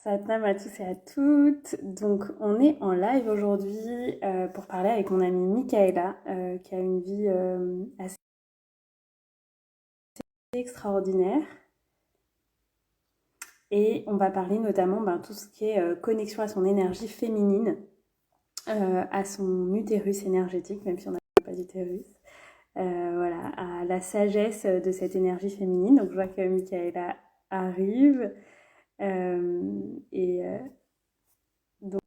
Satnam à tous et à toutes. Donc, on est en live aujourd'hui pour parler avec mon amie Michaela, qui a une vie assez extraordinaire. Et on va parler notamment tout ce qui est connexion à son énergie féminine, à son utérus énergétique, même si on n'a pas d'utérus. Voilà, à la sagesse de cette énergie féminine. Donc, je vois que Michaela arrive. Et donc,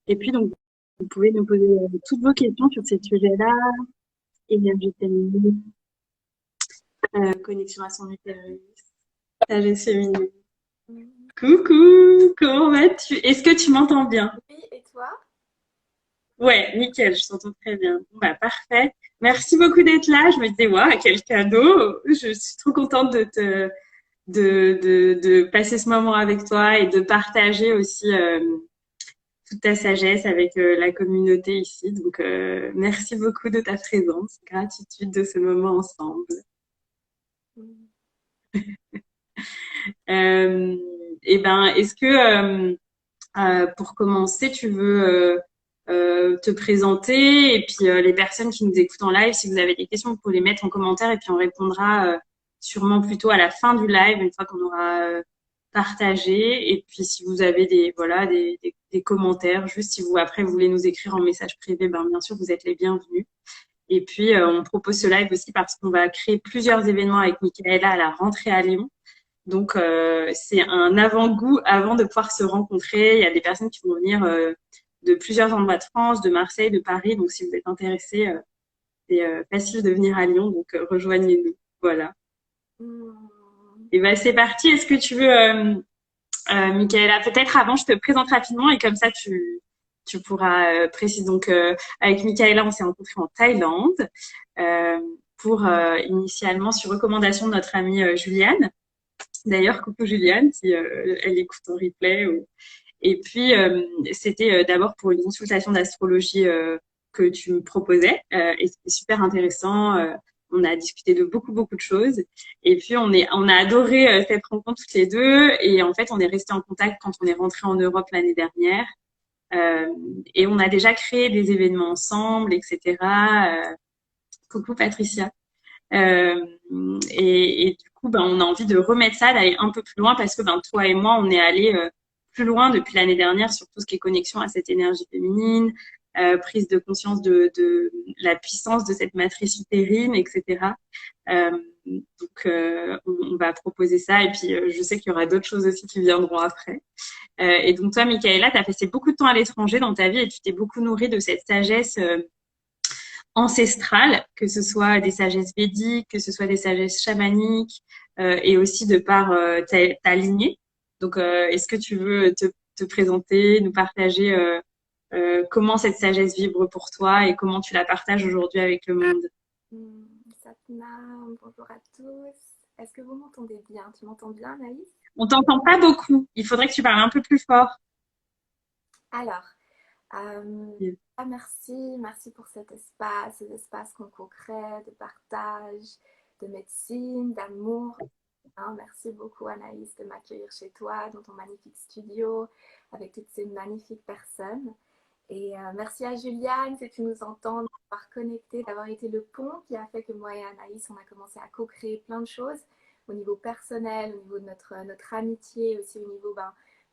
Et puis, donc, vous pouvez nous poser toutes vos questions sur ces sujets-là, énergie féminine, connexion à son utérus, sagesse féminine. Coucou, comment vas-tu? Est-ce que tu m'entends bien? Oui, et toi? Ouais, nickel, je t'entends très bien. Bon, bah, parfait. Merci beaucoup d'être là. Je me disais, waouh, quel cadeau. Je suis trop contente de passer ce moment avec toi et de partager aussi toute ta sagesse avec la communauté ici. Donc, merci beaucoup de ta présence. Gratitude de ce moment ensemble. Mm. Euh, et ben, est-ce que pour commencer, tu veux te présenter et puis les personnes qui nous écoutent en live, si vous avez des questions, vous pouvez les mettre en commentaire et puis on répondra sûrement plutôt à la fin du live, une fois qu'on aura partagé. Et puis si vous avez des commentaires, juste si vous après vous voulez nous écrire en message privé, ben bien sûr vous êtes les bienvenus. Et puis on propose ce live aussi parce qu'on va créer plusieurs événements avec Michaela à la rentrée à Lyon. Donc, c'est un avant-goût avant de pouvoir se rencontrer. Il y a des personnes qui vont venir de plusieurs endroits de France, de Marseille, de Paris. Donc, si vous êtes intéressés, c'est facile de venir à Lyon. Donc, rejoignez-nous. Voilà. Mm. Et ben, c'est parti. Est-ce que tu veux, Michaela, peut-être avant, je te présente rapidement et comme ça, tu pourras préciser. Donc, avec Michaela, on s'est rencontrés en Thaïlande euh, pour initialement sur recommandation de notre amie Juliane. D'ailleurs, coucou Juliane, si elle écoute en replay. Et puis, c'était d'abord pour une consultation d'astrologie que tu me proposais. Et c'était super intéressant. On a discuté de beaucoup, beaucoup de choses. Et puis, on a adoré cette rencontre toutes les deux. Et en fait, on est resté en contact quand on est rentré en Europe l'année dernière. Euh, et on a déjà créé des événements ensemble, etc. Coucou Patricia. Euh, et du coup, ben, on a envie de remettre ça, d'aller un peu plus loin parce que ben, toi et moi, on est allés plus loin depuis l'année dernière sur tout ce qui est connexion à cette énergie féminine, prise de conscience de la puissance de cette matrice utérine, etc. On va proposer ça et puis je sais qu'il y aura d'autres choses aussi qui viendront après. Et donc toi, Michaela, tu as passé beaucoup de temps à l'étranger dans ta vie et tu t'es beaucoup nourrie de cette sagesse ancestrales, que ce soit des sagesses védiques, que ce soit des sagesses chamaniques, et aussi de par ta lignée. Donc, est-ce que tu veux te présenter, nous partager comment cette sagesse vibre pour toi et comment tu la partages aujourd'hui avec le monde? Satnam, bonjour à tous. Est-ce que vous m'entendez bien? Tu m'entends bien, Anaïs? On t'entend pas beaucoup. Il faudrait que tu parles un peu plus fort. Alors, merci pour cet espace, ces espaces qu'on co-crée, de partage, de médecine, d'amour. Hein, merci beaucoup, Anaïs, de m'accueillir chez toi, dans ton magnifique studio, avec toutes ces magnifiques personnes. Et merci à Juliane, si tu nous entends, d'avoir connecté, d'avoir été le pont qui a fait que moi et Anaïs, on a commencé à co-créer plein de choses au niveau personnel, au niveau de notre amitié, aussi au niveau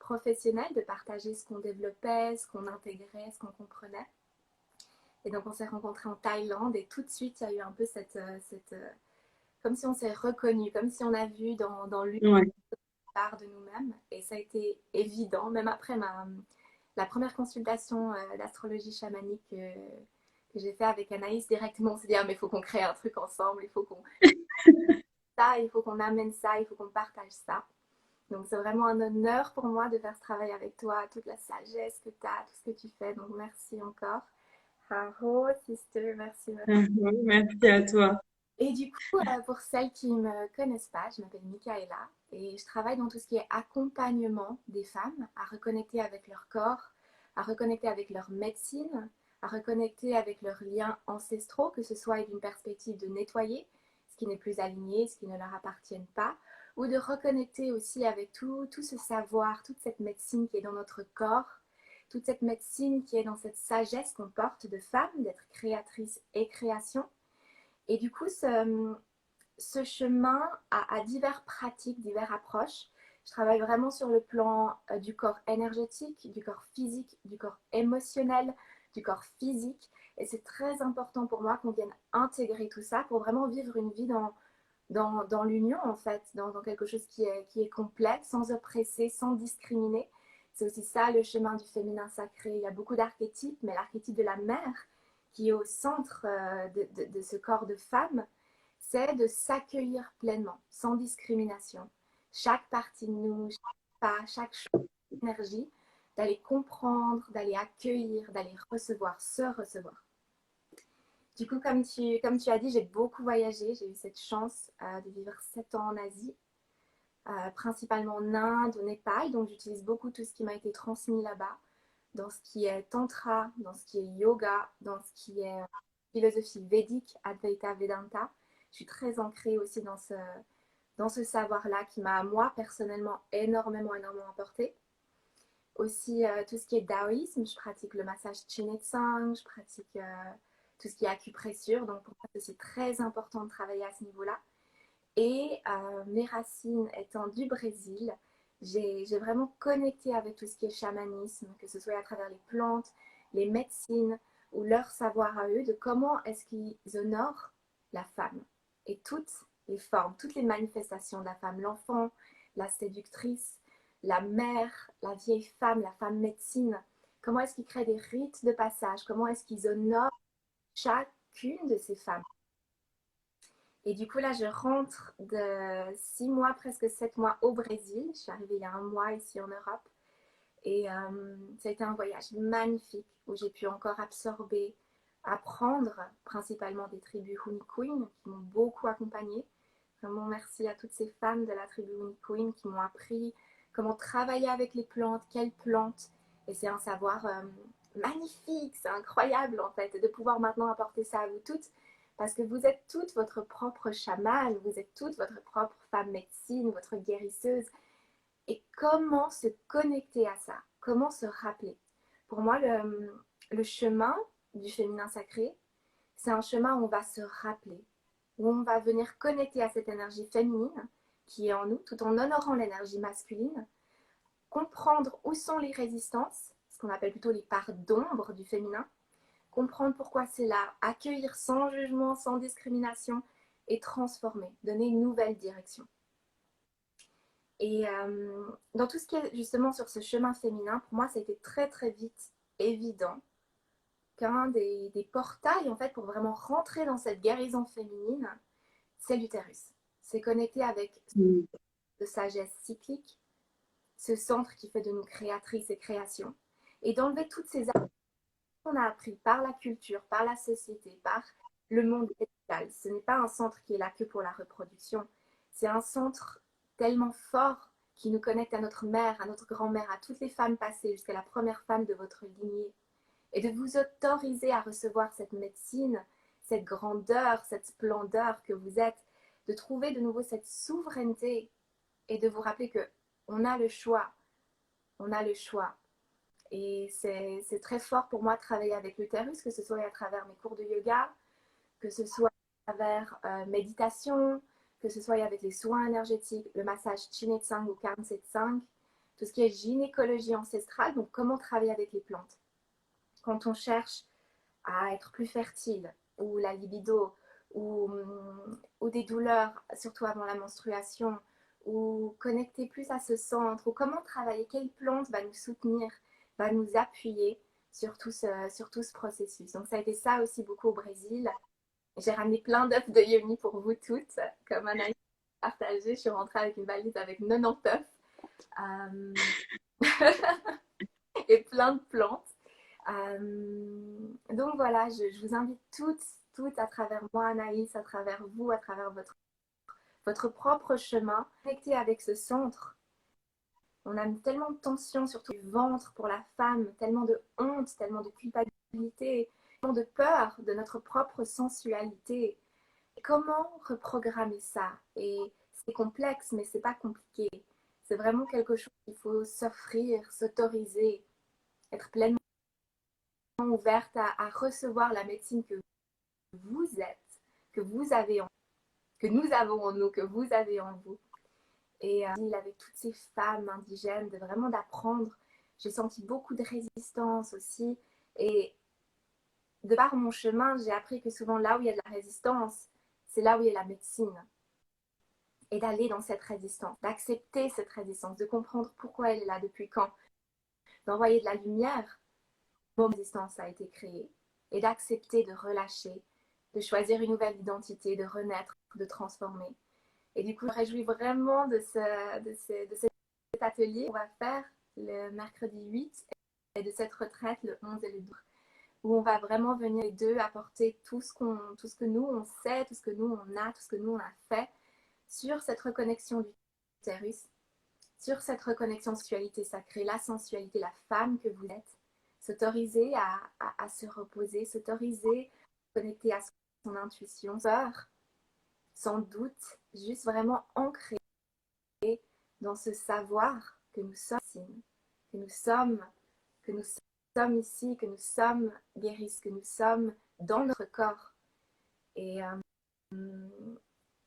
professionnel, de partager ce qu'on développait, ce qu'on intégrait, ce qu'on comprenait. Et donc on s'est rencontrés en Thaïlande et tout de suite, il y a eu un peu comme si on s'est reconnus, comme si on a vu dans l'une Ouais. part de nous-mêmes. Et ça a été évident, même après la première consultation d'astrologie chamanique que j'ai fait avec Anaïs, directement on s'est dit, ah, mais il faut qu'on crée un truc ensemble, il faut qu'on amène ça, il faut qu'on partage ça. Donc c'est vraiment un honneur pour moi de faire ce travail avec toi, toute la sagesse que tu as, tout ce que tu fais. Donc merci encore. Haro, sister, merci. Merci à toi. Et du coup, pour celles qui ne me connaissent pas, je m'appelle Michaela et je travaille dans tout ce qui est accompagnement des femmes à reconnecter avec leur corps, à reconnecter avec leur médecine, à reconnecter avec leurs liens ancestraux, que ce soit d'une perspective de nettoyer ce qui n'est plus aligné, ce qui ne leur appartient pas, ou de reconnecter aussi avec tout ce savoir, toute cette médecine qui est dans notre corps, toute cette médecine qui est dans cette sagesse qu'on porte de femme, d'être créatrice et création. Et du coup, ce chemin a diverses pratiques, diverses approches. Je travaille vraiment sur le plan du corps énergétique, du corps physique, du corps émotionnel, du corps physique. Et c'est très important pour moi qu'on vienne intégrer tout ça pour vraiment vivre une vie dans l'union, en fait, dans quelque chose qui est complet, sans oppresser, sans discriminer. C'est aussi ça le chemin du féminin sacré. Il y a beaucoup d'archétypes, mais l'archétype de la mère, qui est au centre de ce corps de femme, c'est de s'accueillir pleinement, sans discrimination. Chaque partie de nous, chaque pas, chaque énergie, d'aller comprendre, d'aller accueillir, d'aller recevoir, se recevoir. Du coup, comme tu as dit, j'ai beaucoup voyagé. J'ai eu cette chance de vivre 7 ans en Asie, principalement en Inde, au Népal. Donc, j'utilise beaucoup tout ce qui m'a été transmis là-bas, dans ce qui est tantra, dans ce qui est yoga, dans ce qui est philosophie védique, Advaita Vedanta. Je suis très ancrée aussi dans ce savoir-là qui m'a, moi, personnellement, énormément apporté. Aussi, tout ce qui est taoïsme, je pratique le massage Chin et Tsang, je pratique tout ce qui est acupressure. Donc, pour moi, c'est très important de travailler à ce niveau-là. Et mes racines étant du Brésil, j'ai vraiment connecté avec tout ce qui est chamanisme, que ce soit à travers les plantes, les médecines ou leur savoir à eux de comment est-ce qu'ils honorent la femme et toutes les formes, toutes les manifestations de la femme, l'enfant, la séductrice, la mère, la vieille femme, la femme médecine. Comment est-ce qu'ils créent des rites de passage? Comment est-ce qu'ils honorent chacune de ces femmes? Et du coup, là, je rentre de 6 mois, presque 7 mois au Brésil. Je suis arrivée il y a un mois ici en Europe. Et ça a été un voyage magnifique où j'ai pu encore absorber, apprendre principalement des tribus Hunikuin qui m'ont beaucoup accompagnée. Vraiment merci à toutes ces femmes de la tribu Hunikuin qui m'ont appris comment travailler avec les plantes, quelles plantes. Et c'est un savoir magnifique, c'est incroyable en fait de pouvoir maintenant apporter ça à vous toutes. Parce que vous êtes toutes votre propre chamane, vous êtes toutes votre propre femme médecine, votre guérisseuse. Et comment se connecter à ça? Comment se rappeler? Pour moi, le chemin du féminin sacré, c'est un chemin où on va se rappeler, où on va venir connecter à cette énergie féminine qui est en nous, tout en honorant l'énergie masculine, comprendre où sont les résistances, ce qu'on appelle plutôt les parts d'ombre du féminin, comprendre pourquoi c'est là, accueillir sans jugement, sans discrimination et transformer, donner une nouvelle direction. Et dans tout ce qui est justement sur ce chemin féminin, pour moi, ça a été très très vite évident qu'un des portails en fait pour vraiment rentrer dans cette guérison féminine, c'est l'utérus. C'est connecté avec de sagesse cyclique, ce centre qui fait de nous créatrices et créations, et d'enlever toutes ces actions qu'on a appris par la culture, par la société, par le monde médical. Ce n'est pas un centre qui est là que pour la reproduction. C'est un centre tellement fort qui nous connecte à notre mère, à notre grand-mère, à toutes les femmes passées jusqu'à la première femme de votre lignée. Et de vous autoriser à recevoir cette médecine, cette grandeur, cette splendeur que vous êtes, de trouver de nouveau cette souveraineté et de vous rappeler que on a le choix. On a le choix. Et c'est très fort pour moi de travailler avec l'utérus, que ce soit à travers mes cours de yoga, que ce soit à travers méditation, que ce soit avec les soins énergétiques, le massage Chin et Tsang ou Karm Tsang, tout ce qui est gynécologie ancestrale, donc comment travailler avec les plantes. Quand on cherche à être plus fertile, ou la libido, ou des douleurs, surtout avant la menstruation, ou connecter plus à ce centre, ou comment travailler, quelle plante va nous soutenir, va nous appuyer sur tout ce processus. Donc ça a été ça aussi beaucoup au Brésil. J'ai ramené plein d'œufs de yoni pour vous toutes, comme Anaïs a partagé. Je suis rentrée avec une valise avec 90 œufs et plein de plantes. Donc voilà, je vous invite toutes à travers moi, Anaïs, à travers vous, à travers votre propre chemin, connecter avec ce centre. On a tellement de tension, surtout du ventre pour la femme, tellement de honte, tellement de culpabilité, tellement de peur de notre propre sensualité. Comment reprogrammer ça et c'est complexe, mais c'est pas compliqué. C'est vraiment quelque chose qu'il faut s'offrir, s'autoriser, être pleinement ouverte à recevoir la médecine que vous êtes, que vous avez que nous avons en nous, que vous avez en vous. Et avec toutes ces femmes indigènes, de vraiment d'apprendre. J'ai senti beaucoup de résistance aussi. Et de par mon chemin, j'ai appris que souvent là où il y a de la résistance, c'est là où il y a la médecine. Et d'aller dans cette résistance, d'accepter cette résistance, de comprendre pourquoi elle est là, depuis quand, d'envoyer de la lumière. Mon résistance a été créée. Et d'accepter de relâcher, de choisir une nouvelle identité, de renaître, de transformer. Et du coup, je me réjouis vraiment de cet atelier qu'on va faire le mercredi 8 et de cette retraite le 11 et le 12, où on va vraiment venir les deux apporter tout ce que nous on sait, tout ce que nous on a, tout ce que nous on a fait sur cette reconnexion du utérus, sur cette reconnexion sensualité sacrée, la sensualité, la femme que vous êtes, s'autoriser à se reposer, s'autoriser à connecter à son intuition, peur, sans doute, juste vraiment ancré dans ce savoir que nous sommes, que nous sommes ici, que nous sommes guéris, que nous sommes dans notre corps. Et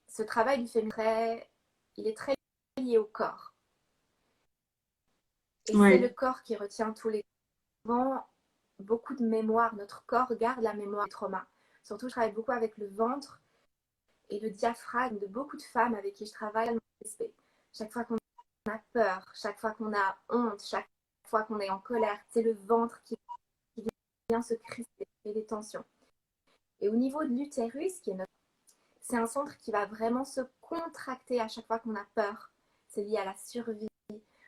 ce travail du féminin, il est très lié au corps. Et c'est le corps qui retient tous les beaucoup de mémoire. Notre corps garde la mémoire des traumas. Surtout, je travaille beaucoup avec le ventre et le diaphragme de beaucoup de femmes avec qui je travaille. Chaque fois qu'on a peur, chaque fois qu'on a honte, chaque fois qu'on est en colère, c'est le ventre qui vient se crisper, et des tensions. Et au niveau de l'utérus, c'est un centre qui va vraiment se contracter à chaque fois qu'on a peur. C'est lié à la survie,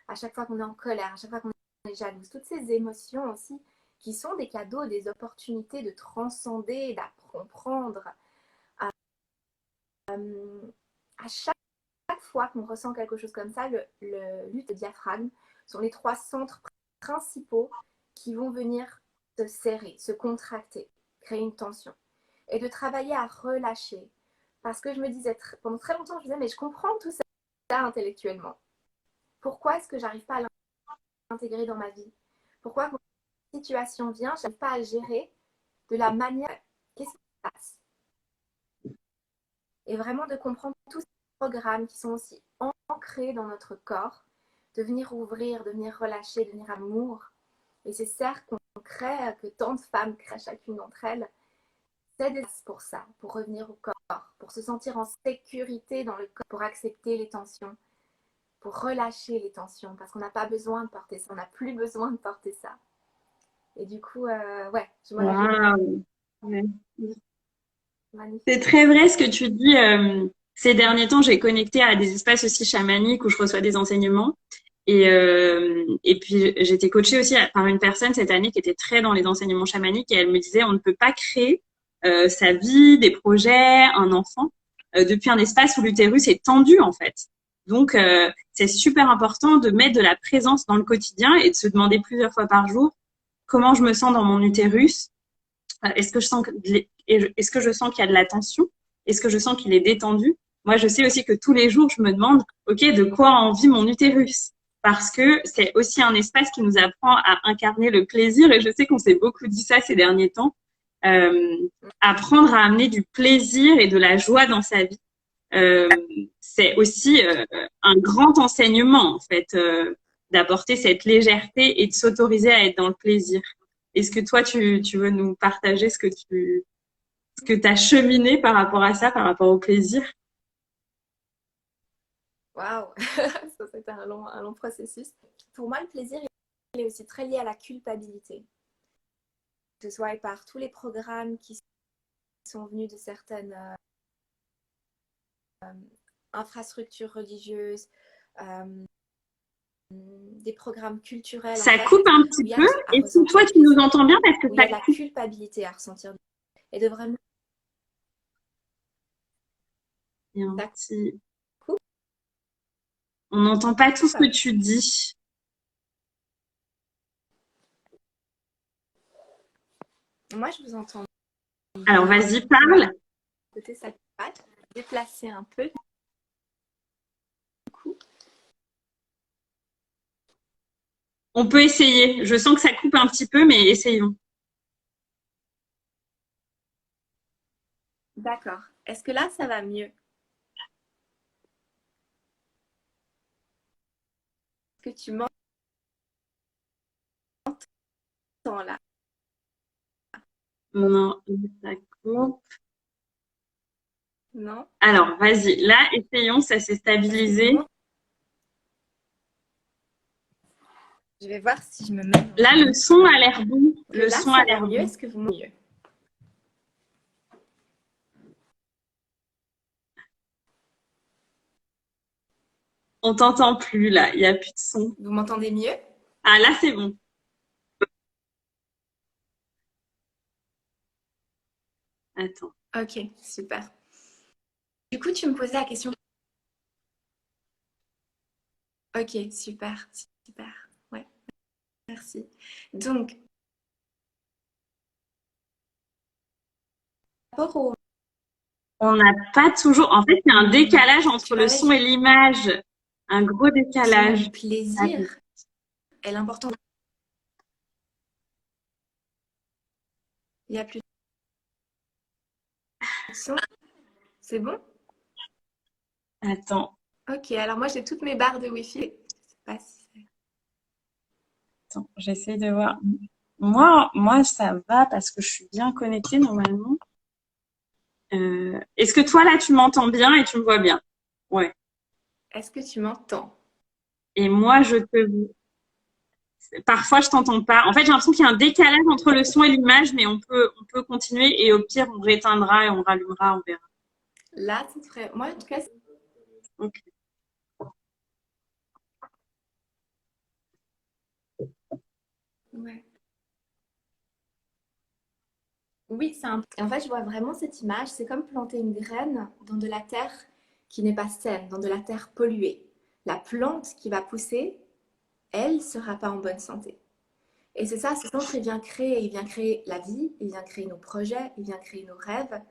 à chaque fois qu'on est en colère, à chaque fois qu'on est jalouse. Toutes ces émotions aussi qui sont des cadeaux, des opportunités de transcender, d'apprendre. À chaque fois qu'on ressent quelque chose comme ça, le diaphragme sont les 3 centres principaux qui vont venir se serrer, se contracter, créer une tension. Et de travailler à relâcher. Parce que je me disais, pendant très longtemps, je me disais, mais je comprends tout ça intellectuellement. Pourquoi est-ce que j'arrive pas à l'intégrer dans ma vie? Pourquoi quand une situation vient, je n'arrive pas à le gérer de la manière... Qu'est-ce qui se passe? Et vraiment de comprendre tous ces programmes qui sont aussi ancrés dans notre corps, de venir ouvrir, de venir relâcher, de venir amour. Et c'est certes qu'on crée, que tant de femmes créent chacune d'entre elles, c'est pour ça, pour revenir au corps, pour se sentir en sécurité dans le corps, pour accepter les tensions, pour relâcher les tensions, parce qu'on n'a pas besoin de porter ça, on n'a plus besoin de porter ça. Et du coup, ouais, je me Wow. Ouais. C'est très vrai ce que tu dis. Ces derniers temps, j'ai connecté à des espaces aussi chamaniques où je reçois des enseignements. Et puis, j'étais coachée aussi par une personne cette année qui était très dans les enseignements chamaniques et elle me disait, on ne peut pas créer sa vie, des projets, un enfant depuis un espace où l'utérus est tendu, en fait. Donc, c'est super important de mettre de la présence dans le quotidien et de se demander plusieurs fois par jour comment je me sens dans mon utérus. Est-ce que je sens qu'il y a de la tension? Est-ce que je sens qu'il est détendu? Moi, je sais aussi que tous les jours, je me demande, OK, de quoi a envie mon utérus? Parce que c'est aussi un espace qui nous apprend à incarner le plaisir. Et je sais qu'on s'est beaucoup dit ça ces derniers temps. Apprendre à amener du plaisir et de la joie dans sa vie. C'est aussi un grand enseignement, en fait, d'apporter cette légèreté et de s'autoriser à être dans le plaisir. Est-ce que toi, tu veux nous partager ce que tu as cheminé par rapport à ça, par rapport au plaisir? Waouh, ça c'était un long processus. Pour moi, le plaisir il est aussi très lié à la culpabilité. Que ce soit par tous les programmes qui sont venus de certaines infrastructures religieuses, des programmes culturels. Ça coupe un petit peu. Et si toi, tu nous entends bien, parce que il y a de la culpabilité à ressentir. Et de vraiment... Il y a un petit... On n'entend pas tout ce que tu dis. Moi, je vous entends. Alors, vas-y, parle. Écoutez, ça va déplacer un peu. On peut essayer. Je sens que ça coupe un petit peu, mais essayons. D'accord. Est-ce que là, ça va mieux? Est-ce que tu m'entends là? Non, ça coupe. Non? Alors, vas-y. Là, essayons. Ça s'est Est-ce que stabilisé. je vais voir si je me mets dans Là, le son a l'air bon. que Le là, son ça a va l'air mieux. bon. Est-ce que vous mieux? On t'entend plus, là. Il n'y a plus de son. Vous m'entendez mieux? Ah, là, c'est bon. Attends. Ok, super. Du coup, tu me posais la question. Ok, super, super. Ouais, merci. Donc, par rapport au... On n'a pas toujours. En fait, il y a un décalage Tu entre le parlais son et l'image. Un gros effectivement du décalage. Ah, plaisir et l'important. Il n'y a plus de son. C'est bon? attends, Ok, alors moi j'ai toutes mes barres de Wi-Fi. Je sais pas si c'est... attends, j'essaie de voir. Moi, ça va parce que je suis bien connectée normalement. Est-ce que toi, là, tu m'entends bien et tu me vois bien? Ouais. Est-ce que tu m'entends? Et moi, je te... Parfois, je t'entends pas. En fait, j'ai l'impression qu'il y a un décalage entre le son et l'image, mais on peut continuer et au pire, on rééteindra et on rallumera, on verra. Là, ça te ferait... Moi, en tout cas, Ok. ouais. Oui, c'est un... En fait, je vois vraiment cette image. C'est comme planter une graine dans de la terre qui n'est pas saine, dans de la terre polluée. La plante qui va pousser, elle, sera pas en bonne santé. Et c'est ça, ce centre, il vient créer la vie, il vient créer nos projets, il vient créer nos rêves.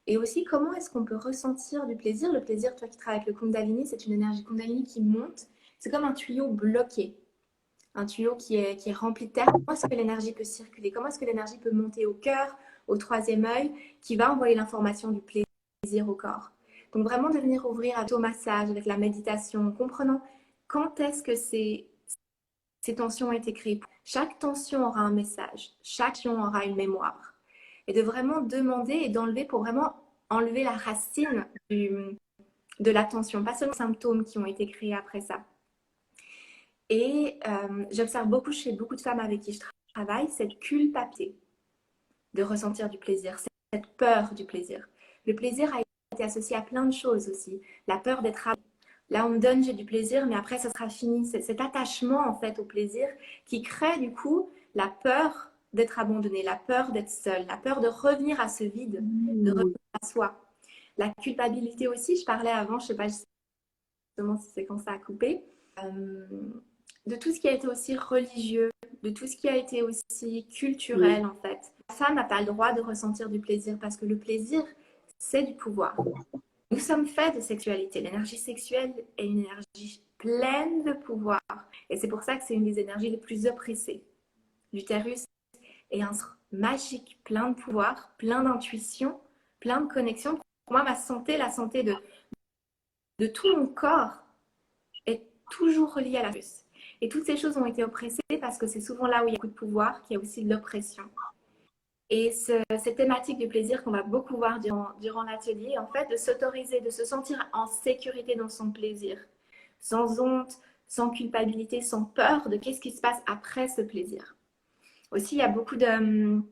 Et aussi, comment est-ce qu'on peut ressentir du plaisir? Le plaisir, toi qui travailles avec le Kundalini, c'est une énergie Kundalini qui monte. C'est comme un tuyau bloqué, un tuyau qui est rempli de terre. Comment est-ce que l'énergie peut circuler? Comment est-ce que l'énergie peut monter au cœur, au troisième œil, qui va envoyer l'information du plaisir au corps? Donc vraiment de venir ouvrir à au massage, avec la méditation, en comprenant quand est-ce que ces tensions ont été créées. Chaque tension aura un message, chaque tension aura une mémoire. Et de vraiment demander et d'enlever pour vraiment enlever la racine de la tension, pas seulement les symptômes qui ont été créés après ça. Et j'observe beaucoup chez beaucoup de femmes avec qui je travaille cette culpabilité de ressentir du plaisir, cette peur du plaisir. Le plaisir a été associé à plein de choses aussi. La peur d'être abandonné. Là, on me donne, j'ai du plaisir, mais après, ça sera fini. C'est cet attachement, en fait, au plaisir qui crée, du coup, la peur d'être abandonné, la peur d'être seule, la peur de revenir à ce vide, de revenir à soi. La culpabilité aussi, je parlais avant, je ne sais pas justement si c'est quand ça a coupé, de tout ce qui a été aussi religieux, de tout ce qui a été aussi culturel, en fait. La femme n'a pas le droit de ressentir du plaisir parce que le plaisir, c'est du pouvoir. Nous sommes faits de sexualité. L'énergie sexuelle est une énergie pleine de pouvoir. Et c'est pour ça que c'est une des énergies les plus oppressées. L'utérus est un magique, plein de pouvoir, plein d'intuition, plein de connexion. Pour moi, ma santé, la santé de tout mon corps est toujours reliée à la l'utérus. Et toutes ces choses ont été oppressées parce que c'est souvent là où il y a beaucoup de pouvoir, qu'il y a aussi de l'oppression. Et cette thématique du plaisir qu'on va beaucoup voir durant l'atelier, en fait, de s'autoriser, de se sentir en sécurité dans son plaisir, sans honte, sans culpabilité, sans peur de qu'est-ce qui se passe après ce plaisir. Aussi, il y a beaucoup de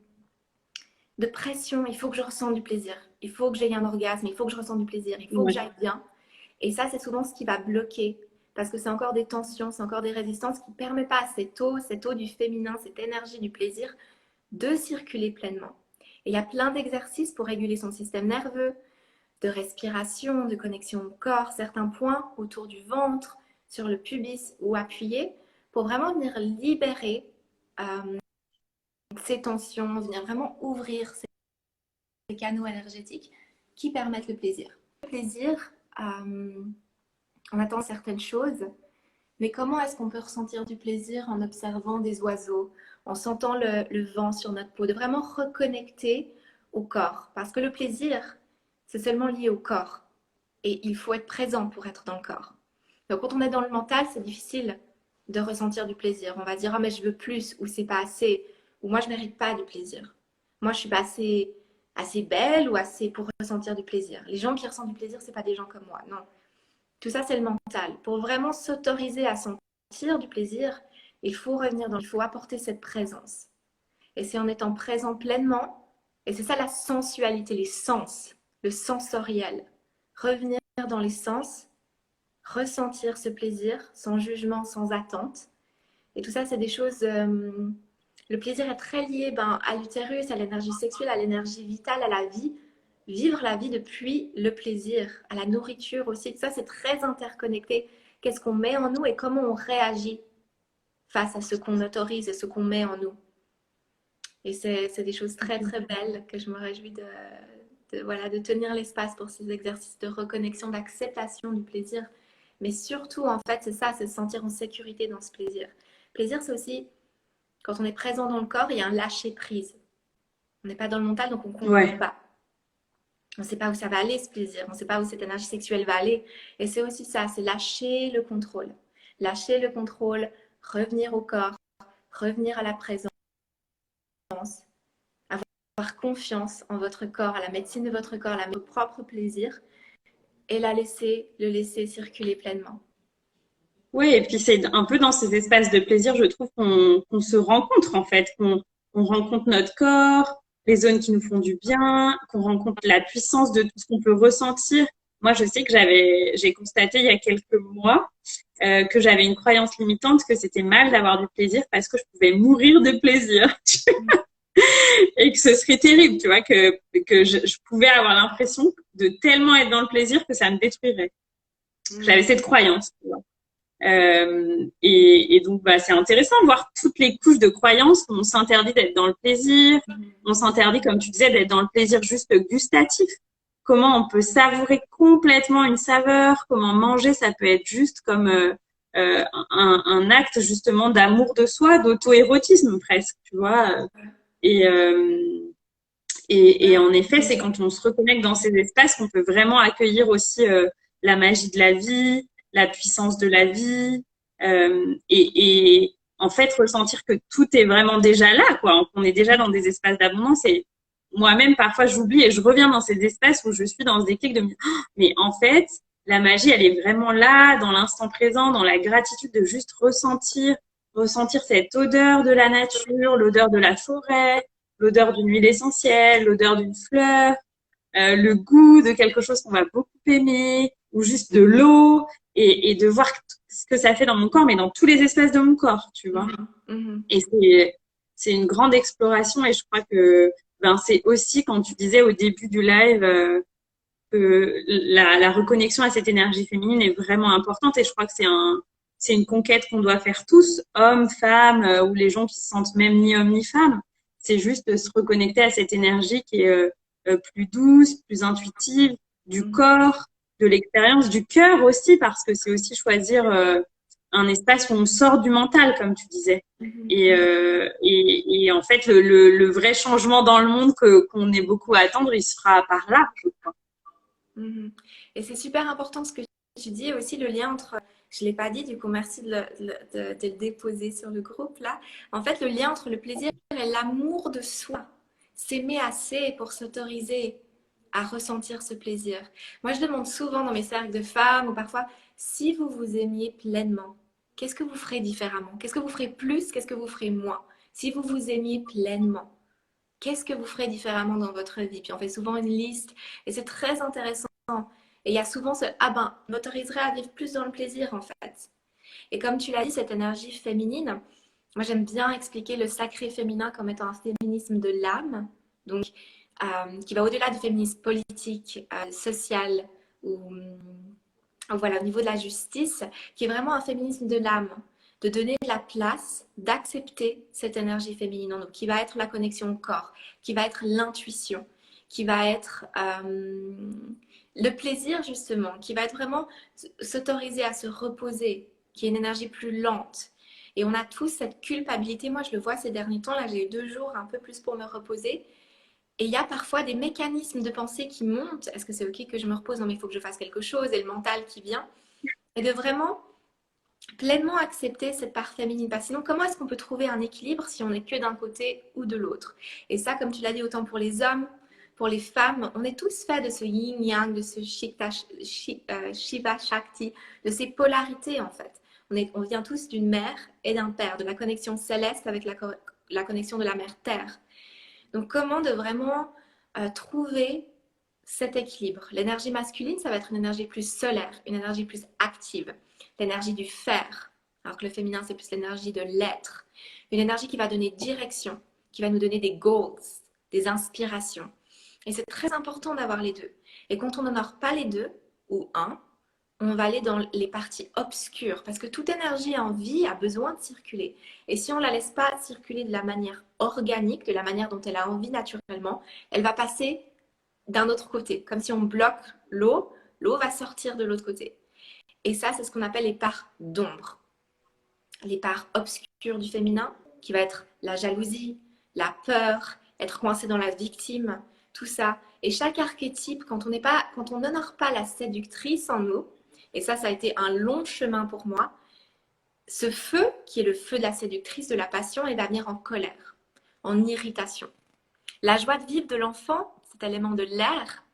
pression, il faut que je ressente du plaisir, il faut que j'aie un orgasme, il faut que je ressente du plaisir, il faut que j'aille bien. Et ça, c'est souvent ce qui va bloquer, parce que c'est encore des tensions, c'est encore des résistances qui ne permettent pas à cette eau du féminin, cette énergie du plaisir, de circuler pleinement. Et il y a plein d'exercices pour réguler son système nerveux, de respiration, de connexion au corps, certains points autour du ventre, sur le pubis ou appuyés, pour vraiment venir libérer ces tensions, venir vraiment ouvrir ces canaux énergétiques qui permettent le plaisir. Le plaisir, on attend certaines choses Mais comment est-ce qu'on peut ressentir du plaisir en observant des oiseaux, en sentant le vent sur notre peau, de vraiment reconnecter au corps? Parce que le plaisir, c'est seulement lié au corps. Et il faut être présent pour être dans le corps. Donc quand on est dans le mental, c'est difficile de ressentir du plaisir. On va dire, ah mais je veux plus, ou c'est pas assez, ou moi je mérite pas du plaisir. Moi je suis pas assez belle ou assez pour ressentir du plaisir. Les gens qui ressentent du plaisir, c'est pas des gens comme moi, non. Tout ça, c'est le mental. Pour vraiment s'autoriser à sentir du plaisir, il faut apporter cette présence. Et c'est en étant présent pleinement, et c'est ça la sensualité, les sens, le sensoriel. Revenir dans les sens, ressentir ce plaisir sans jugement, sans attente. Et tout ça, c'est des choses. Le plaisir est très lié à l'utérus, à l'énergie sexuelle, à l'énergie vitale, à la vie. Vivre la vie depuis le plaisir, à la nourriture aussi. Tout ça, c'est très interconnecté. Qu'est-ce qu'on met en nous et comment on réagit face à ce qu'on autorise et ce qu'on met en nous. Et c'est des choses très, très belles que je me réjouis voilà, de tenir l'espace pour ces exercices de reconnexion, d'acceptation du plaisir. Mais surtout, en fait, c'est ça, c'est se sentir en sécurité dans ce plaisir. Plaisir, c'est aussi, quand on est présent dans le corps, il y a un lâcher-prise. On n'est pas dans le mental, donc on ne comprend pas. On ne sait pas où ça va aller, ce plaisir. On ne sait pas où cette énergie sexuelle va aller. Et c'est aussi ça, c'est lâcher le contrôle. Lâcher le contrôle, revenir au corps, revenir à la présence, avoir confiance en votre corps, à la médecine de votre corps, à votre propre plaisir, et le laisser circuler pleinement. Oui, et puis c'est un peu dans ces espaces de plaisir, je trouve qu'on se rencontre en fait, qu'on rencontre notre corps, les zones qui nous font du bien, qu'on rencontre la puissance de tout ce qu'on peut ressentir. Moi, je sais que j'ai constaté il y a quelques mois que j'avais une croyance limitante que c'était mal d'avoir du plaisir parce que je pouvais mourir de plaisir. Et que ce serait terrible, tu vois, que je pouvais avoir l'impression de tellement être dans le plaisir que ça me détruirait. J'avais cette croyance, tu vois. Et donc, bah, c'est intéressant de voir toutes les couches de croyances. On s'interdit d'être dans le plaisir. On s'interdit, comme tu disais, d'être dans le plaisir juste gustatif. Comment on peut savourer complètement une saveur. Comment manger, ça peut être juste comme un acte justement d'amour de soi, d'auto-érotisme presque, tu vois. Et, et en effet, c'est quand on se reconnecte dans ces espaces qu'on peut vraiment accueillir aussi la magie de la vie, la puissance de la vie, et en fait ressentir que tout est vraiment déjà là, quoi. On est déjà dans des espaces d'abondance. Et moi-même, parfois, j'oublie et je reviens dans ces espaces où je suis dans ce déclic de me dire, oh, mais en fait, la magie, elle est vraiment là, dans l'instant présent, dans la gratitude de juste ressentir cette odeur de la nature, l'odeur de la forêt, l'odeur d'une huile essentielle, l'odeur d'une fleur, le goût de quelque chose qu'on va beaucoup aimer, ou juste de l'eau, et de voir ce que ça fait dans mon corps, mais dans tous les espaces de mon corps, tu vois. Et c'est une grande exploration, et je crois que c'est aussi quand tu disais au début du live que la reconnexion à cette énergie féminine est vraiment importante, et je crois que c'est une conquête qu'on doit faire tous, hommes, femmes, ou les gens qui se sentent même ni hommes ni femmes. C'est juste de se reconnecter à cette énergie qui est plus douce, plus intuitive, du corps, de l'expérience, du cœur aussi, parce que c'est aussi choisir un espace où on sort du mental, comme tu disais. Et en fait, le vrai changement dans le monde qu'on est beaucoup à attendre, il se fera par là, je crois. Et c'est super important ce que tu dis, aussi le lien entre, je ne l'ai pas dit, du coup merci de le déposer sur le groupe là. En fait, le lien entre le plaisir et l'amour de soi, s'aimer assez pour s'autoriser à ressentir ce plaisir. Moi, je demande souvent dans mes cercles de femmes, ou parfois, si vous vous aimiez pleinement, qu'est-ce que vous ferez différemment? Qu'est-ce que vous ferez plus? Qu'est-ce que vous ferez moins? Si vous vous aimiez pleinement, qu'est-ce que vous ferez différemment dans votre vie? Puis on fait souvent une liste et c'est très intéressant. Et il y a souvent ce « ah ben, m'autoriserait à vivre plus dans le plaisir en fait ». Et comme tu l'as dit, cette énergie féminine, moi j'aime bien expliquer le sacré féminin comme étant un féminisme de l'âme, donc qui va au-delà du féminisme politique, social, ou voilà, au niveau de la justice, qui est vraiment un féminisme de l'âme, de donner la place, d'accepter cette énergie féminine en nous, qui va être la connexion au corps, qui va être l'intuition, qui va être le plaisir justement, qui va être vraiment s'autoriser à se reposer qui est une énergie plus lente. Et on a tous cette culpabilité. Moi, je le vois ces derniers temps. Là, j'ai eu 2 jours un peu plus pour me reposer. Et il y a parfois des mécanismes de pensée qui montent. Est-ce que c'est OK que je me repose? Non, mais il faut que je fasse quelque chose. Et le mental qui vient. Et de vraiment pleinement accepter cette part féminine. Parce que sinon, comment est-ce qu'on peut trouver un équilibre si on n'est que d'un côté ou de l'autre? Et ça, comme tu l'as dit, autant pour les hommes, pour les femmes, on est tous faits de ce yin-yang, de ce Shiva Shakti, de ces polarités en fait. On vient tous d'une mère et d'un père, de la connexion céleste avec la connexion de la mère terre. Donc comment de vraiment trouver cet équilibre? L'énergie masculine, ça va être une énergie plus solaire, une énergie plus active, l'énergie du faire, alors que le féminin, c'est plus l'énergie de l'être, une énergie qui va donner direction, qui va nous donner des goals, des inspirations. Et c'est très important d'avoir les deux. Et quand on n'honore pas les deux, ou un, on va aller dans les parties obscures, parce que toute énergie en vie a besoin de circuler. Et si on ne la laisse pas circuler de la manière organique, de la manière dont elle a envie naturellement, elle va passer d'un autre côté. Comme si on bloque l'eau, l'eau va sortir de l'autre côté. Et ça, c'est ce qu'on appelle les parts d'ombre. Les parts obscures du féminin, qui va être la jalousie, la peur, être coincé dans la victime, tout ça. Et chaque archétype, quand on n'honore pas la séductrice en nous, et ça a été un long chemin pour moi, ce feu, qui est le feu de la séductrice, de la passion, il va venir en colère, en irritation. La joie de vivre de l'enfant, cet élément de l'air,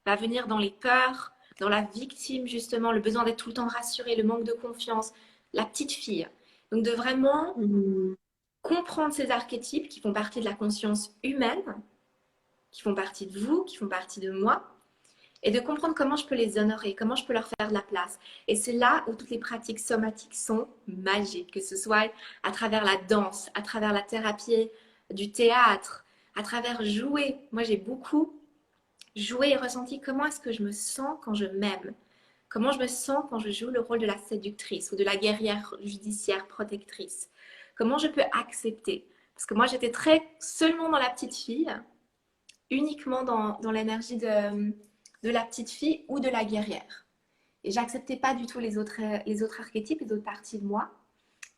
va venir dans les peurs, dans la victime justement, le besoin d'être tout le temps rassuré, le manque de confiance, la petite fille. Donc de vraiment comprendre ces archétypes qui font partie de la conscience humaine, qui font partie de vous, qui font partie de moi, et de comprendre comment je peux les honorer, comment je peux leur faire de la place. Et c'est là où toutes les pratiques somatiques sont magiques, que ce soit à travers la danse, à travers la thérapie du théâtre, à travers jouer. Moi, j'ai beaucoup joué et ressenti comment est-ce que je me sens quand je m'aime. Comment je me sens quand je joue le rôle de la séductrice ou de la guerrière judiciaire protectrice. Comment je peux accepter. Parce que moi, j'étais très seulement dans la petite fille, uniquement dans l'énergie de la petite fille ou de la guerrière. Et j'acceptais pas du tout les autres archétypes, les autres parties de moi.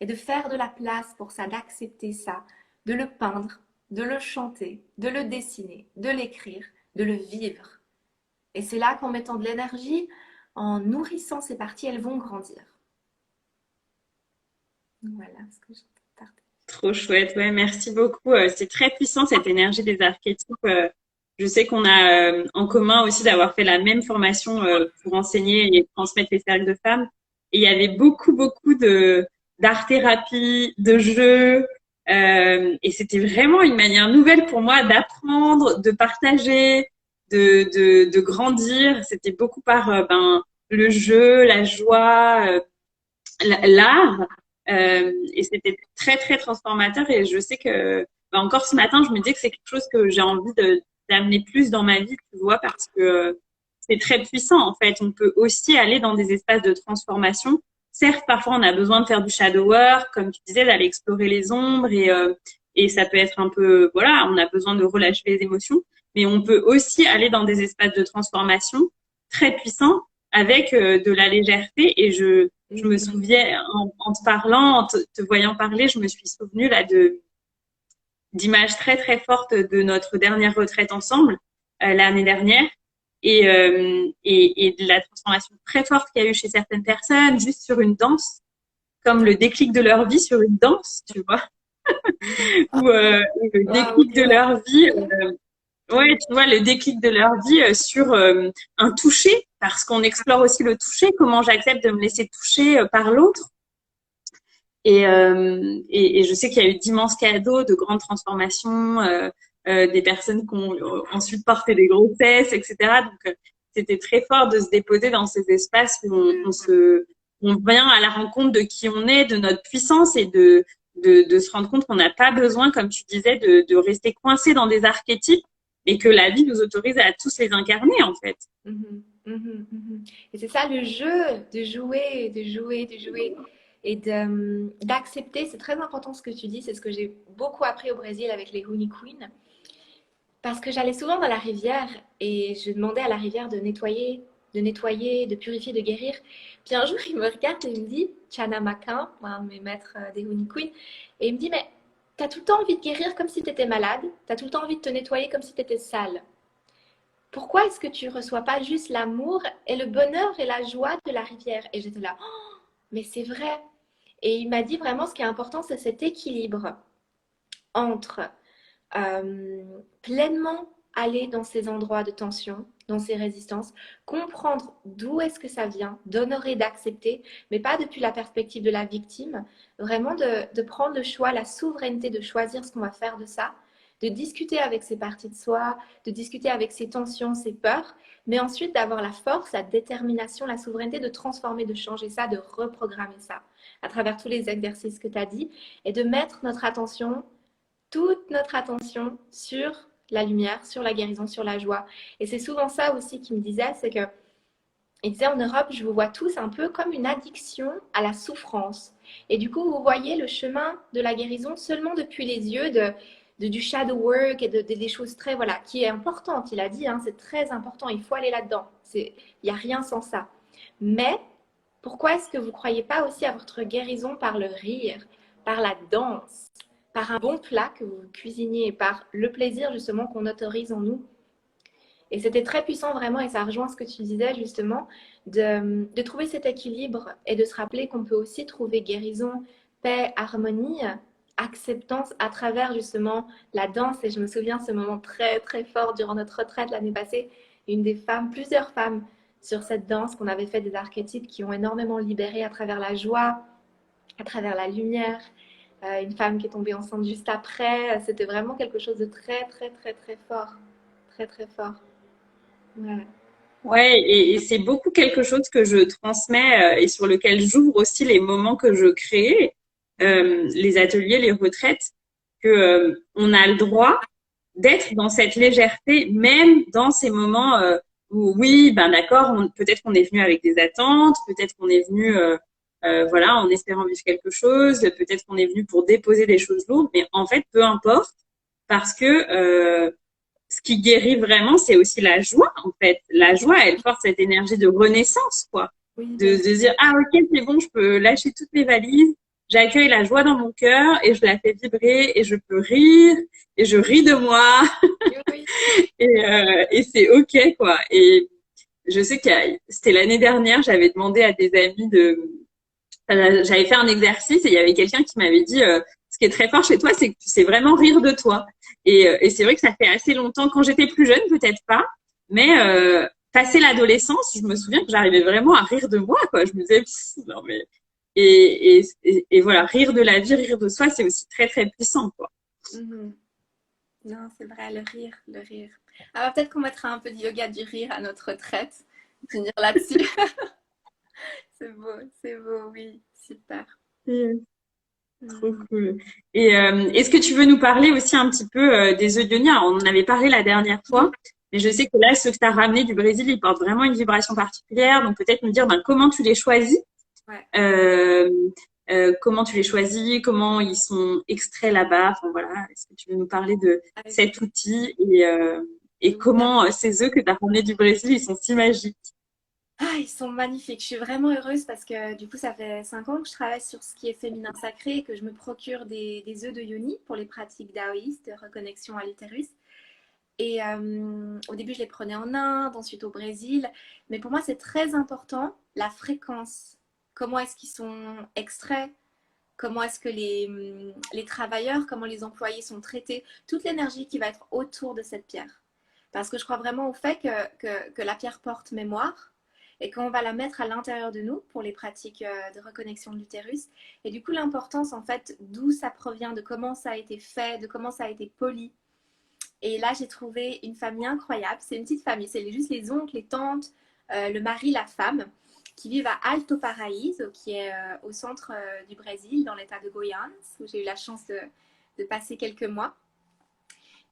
Et de faire de la place pour ça, d'accepter ça, de le peindre, de le chanter, de le dessiner, de l'écrire, de le vivre. Et c'est là qu'en mettant de l'énergie, en nourrissant ces parties, elles vont grandir. Voilà ce que je peux partager. Trop chouette, ouais, merci beaucoup. C'est très puissant cette énergie des archétypes. Je sais qu'on a en commun aussi d'avoir fait la même formation pour enseigner et transmettre les cercles de femmes. Et il y avait beaucoup de d'art-thérapie, de jeux, et c'était vraiment une manière nouvelle pour moi d'apprendre, de partager, de grandir. C'était beaucoup par le jeu, la joie, l'art. Et c'était très transformateur et je sais que encore ce matin je me dis que c'est quelque chose que j'ai envie d'amener plus dans ma vie, tu vois, parce que c'est très puissant en fait. On peut aussi aller dans des espaces de transformation. Certes, parfois on a besoin de faire du shadow work, comme tu disais, d'aller explorer les ombres et ça peut être un peu, voilà, on a besoin de relâcher les émotions, mais on peut aussi aller dans des espaces de transformation très puissants avec de la légèreté. Et je me souviens, en te parlant, en te voyant parler, je me suis souvenue là d'images très fortes de notre dernière retraite ensemble l'année dernière et de la transformation très forte qu'il y a eu chez certaines personnes juste sur une danse, comme le déclic de leur vie sur une danse, tu vois, ou le déclic de leur vie. Ouais, tu vois, le déclic de leur vie sur un toucher, parce qu'on explore aussi le toucher, comment j'accepte de me laisser toucher par l'autre. Et je sais qu'il y a eu d'immenses cadeaux, de grandes transformations, des personnes qui ont ensuite porté des grossesses, etc. Donc, c'était très fort de se déposer dans ces espaces où on vient à la rencontre de qui on est, de notre puissance et de se rendre compte qu'on n'a pas besoin, comme tu disais, de rester coincé dans des archétypes et que la vie nous autorise à tous les incarner, en fait. Et c'est ça le jeu, de jouer et d'accepter. C'est très important ce que tu dis, c'est ce que j'ai beaucoup appris au Brésil avec les Honey Queen. Parce que j'allais souvent dans la rivière et je demandais à la rivière de nettoyer de nettoyer, de purifier, de guérir. Puis un jour, il me regarde et il me dit, Chana Makin, un de mes maîtres des Honey Queen, et il me dit, mais t'as tout le temps envie de guérir comme si t'étais malade, t'as tout le temps envie de te nettoyer comme si t'étais sale. Pourquoi est-ce que tu ne reçois pas juste l'amour et le bonheur et la joie de la rivière? Et j'étais là, oh, mais c'est vrai. Et il m'a dit vraiment ce qui est important, c'est cet équilibre entre pleinement aller dans ces endroits de tension, dans ces résistances, comprendre d'où est-ce que ça vient, d'honorer, d'accepter, mais pas depuis la perspective de la victime, vraiment de prendre le choix, la souveraineté de choisir ce qu'on va faire de ça, de discuter avec ces parties de soi, de discuter avec ces tensions, ces peurs, mais ensuite d'avoir la force, la détermination, la souveraineté de transformer, de changer ça, de reprogrammer ça à travers tous les exercices que tu as dit et de mettre notre attention, toute notre attention sur la lumière, sur la guérison, sur la joie. Et c'est souvent ça aussi qu'il me disait, c'est que il disait en Europe, je vous vois tous un peu comme une addiction à la souffrance. Et du coup, vous voyez le chemin de la guérison seulement depuis les yeux du shadow work et des choses très, voilà, qui est importante. Il a dit, hein, c'est très important, il faut aller là-dedans. Il n'y a rien sans ça. Mais pourquoi est-ce que vous ne croyez pas aussi à votre guérison par le rire, par la danse, par un bon plat que vous cuisiniez, par le plaisir justement qu'on autorise en nous? Et c'était très puissant vraiment, et ça rejoint ce que tu disais justement, de trouver cet équilibre et de se rappeler qu'on peut aussi trouver guérison, paix, harmonie, acceptance à travers justement la danse. Et je me souviens ce moment très très fort durant notre retraite l'année passée, une des femmes, plusieurs femmes sur cette danse qu'on avait fait des archétypes qui ont énormément libéré à travers la joie, à travers la lumière. Une femme qui est tombée enceinte juste après. C'était vraiment quelque chose de très très très très fort. Très très fort. Ouais. Ouais, et c'est beaucoup quelque chose que je transmets et sur lequel j'ouvre aussi les moments que je crée, les ateliers, les retraites, que on a le droit d'être dans cette légèreté, même dans ces moments où oui, ben d'accord, peut-être qu'on est venu avec des attentes, peut-être qu'on est venu voilà en espérant vivre quelque chose, peut-être qu'on est venu pour déposer des choses lourdes, mais en fait peu importe parce que ce qui guérit vraiment, c'est aussi la joie, en fait. La joie, elle porte cette énergie de renaissance, quoi. Oui, De dire, ah, ok, c'est bon, je peux lâcher toutes mes valises, j'accueille la joie dans mon cœur et je la fais vibrer et je peux rire et je ris de moi oui. et c'est ok, quoi. Et je sais que c'était l'année dernière, j'avais demandé à des amis j'avais fait un exercice et il y avait quelqu'un qui m'avait dit ce qui est très fort chez toi, c'est que tu sais vraiment rire de toi. Et c'est vrai que ça fait assez longtemps. Quand j'étais plus jeune, peut-être pas, mais passé l'adolescence, je me souviens que j'arrivais vraiment à rire de moi, quoi. Je me disais, non mais et voilà, rire de la vie, rire de soi, c'est aussi très très puissant, quoi. Mhm. Non, c'est vrai, le rire, le rire. Alors peut-être qu'on mettra un peu de yoga du rire à notre retraite. Finir là-dessus. C'est beau, oui, super. Trop Mhm. cool. Et est-ce que tu veux nous parler aussi un petit peu des œufs d'Ionia? On en avait parlé la dernière fois, mais je sais que là, ceux que tu as ramenés du Brésil, ils portent vraiment une vibration particulière. Donc peut-être nous dire ben, comment tu les choisis, Ouais. euh, comment tu les choisis, comment ils sont extraits là-bas. Enfin voilà, est-ce que tu veux nous parler de Avec cet outil et plaisir. comment ces œufs que tu as ramenés du Brésil, ils sont si magiques? Ah, ils sont magnifiques. Je suis vraiment heureuse parce que du coup, ça fait 5 ans que je travaille sur ce qui est féminin sacré et que je me procure des œufs de yoni pour les pratiques taoïstes de reconnexion à l'utérus. Et au début, je les prenais en Inde, ensuite au Brésil. Mais pour moi, c'est très important la fréquence. Comment est-ce qu'ils sont extraits? Comment est-ce que les travailleurs, comment les employés sont traités? Toute l'énergie qui va être autour de cette pierre. Parce que je crois vraiment au fait que la pierre porte mémoire et qu'on va la mettre à l'intérieur de nous pour les pratiques de reconnexion de l'utérus. Et du coup, l'importance, en fait, d'où ça provient, de comment ça a été fait, de comment ça a été poli. Et là, j'ai trouvé une famille incroyable. C'est une petite famille. C'est juste les oncles, les tantes, le mari, la femme, qui vivent à Alto Paraíso, qui est au centre du Brésil, dans l'état de Goiás, où j'ai eu la chance de passer quelques mois.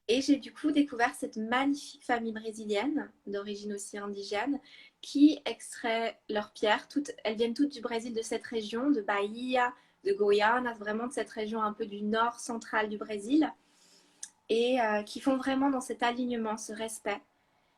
Et j'ai du coup découvert cette magnifique famille brésilienne, d'origine aussi indigène, qui extrait leurs pierres. Elles viennent toutes du Brésil, de cette région, de Bahia, de Goiás, vraiment de cette région un peu du nord central du Brésil, et qui font vraiment dans cet alignement, ce respect.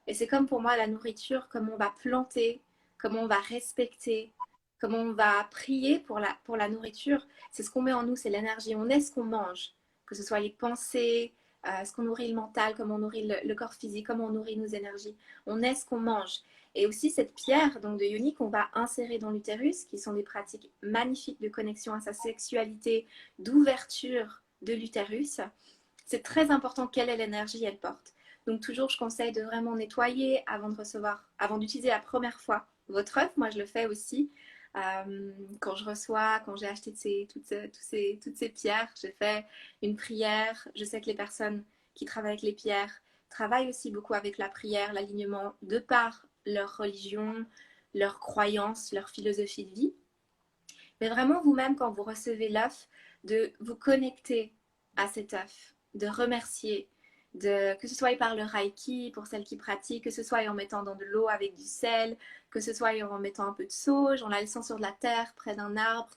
Et c'est comme pour moi la nourriture, comment on va planter, comment on va respecter, comment on va prier pour la nourriture. C'est ce qu'on met en nous, c'est l'énergie. On est ce qu'on mange, que ce soit les pensées, ce qu'on nourrit le mental, comment on nourrit le corps physique, comment on nourrit nos énergies. On est ce qu'on mange. Et aussi cette pierre donc de Yoni qu'on va insérer dans l'utérus, qui sont des pratiques magnifiques de connexion à sa sexualité, d'ouverture de l'utérus. C'est très important quelle est l'énergie qu'elle porte. Donc toujours, je conseille de vraiment nettoyer avant de recevoir, avant d'utiliser la première fois votre œuf. Moi, je le fais aussi quand je reçois, quand j'ai acheté toutes ces pierres. J'ai fait une prière. Je sais que les personnes qui travaillent avec les pierres travaillent aussi beaucoup avec la prière, l'alignement, de par leur religion, leur croyance, leur philosophie de vie. Mais vraiment, vous-même, quand vous recevez l'œuf, de vous connecter à cet œuf, de remercier, que ce soit par le Reiki, pour celles qui pratiquent, que ce soit en mettant dans de l'eau avec du sel, que ce soit en mettant un peu de sauge, en la laissant sur de la terre, près d'un arbre,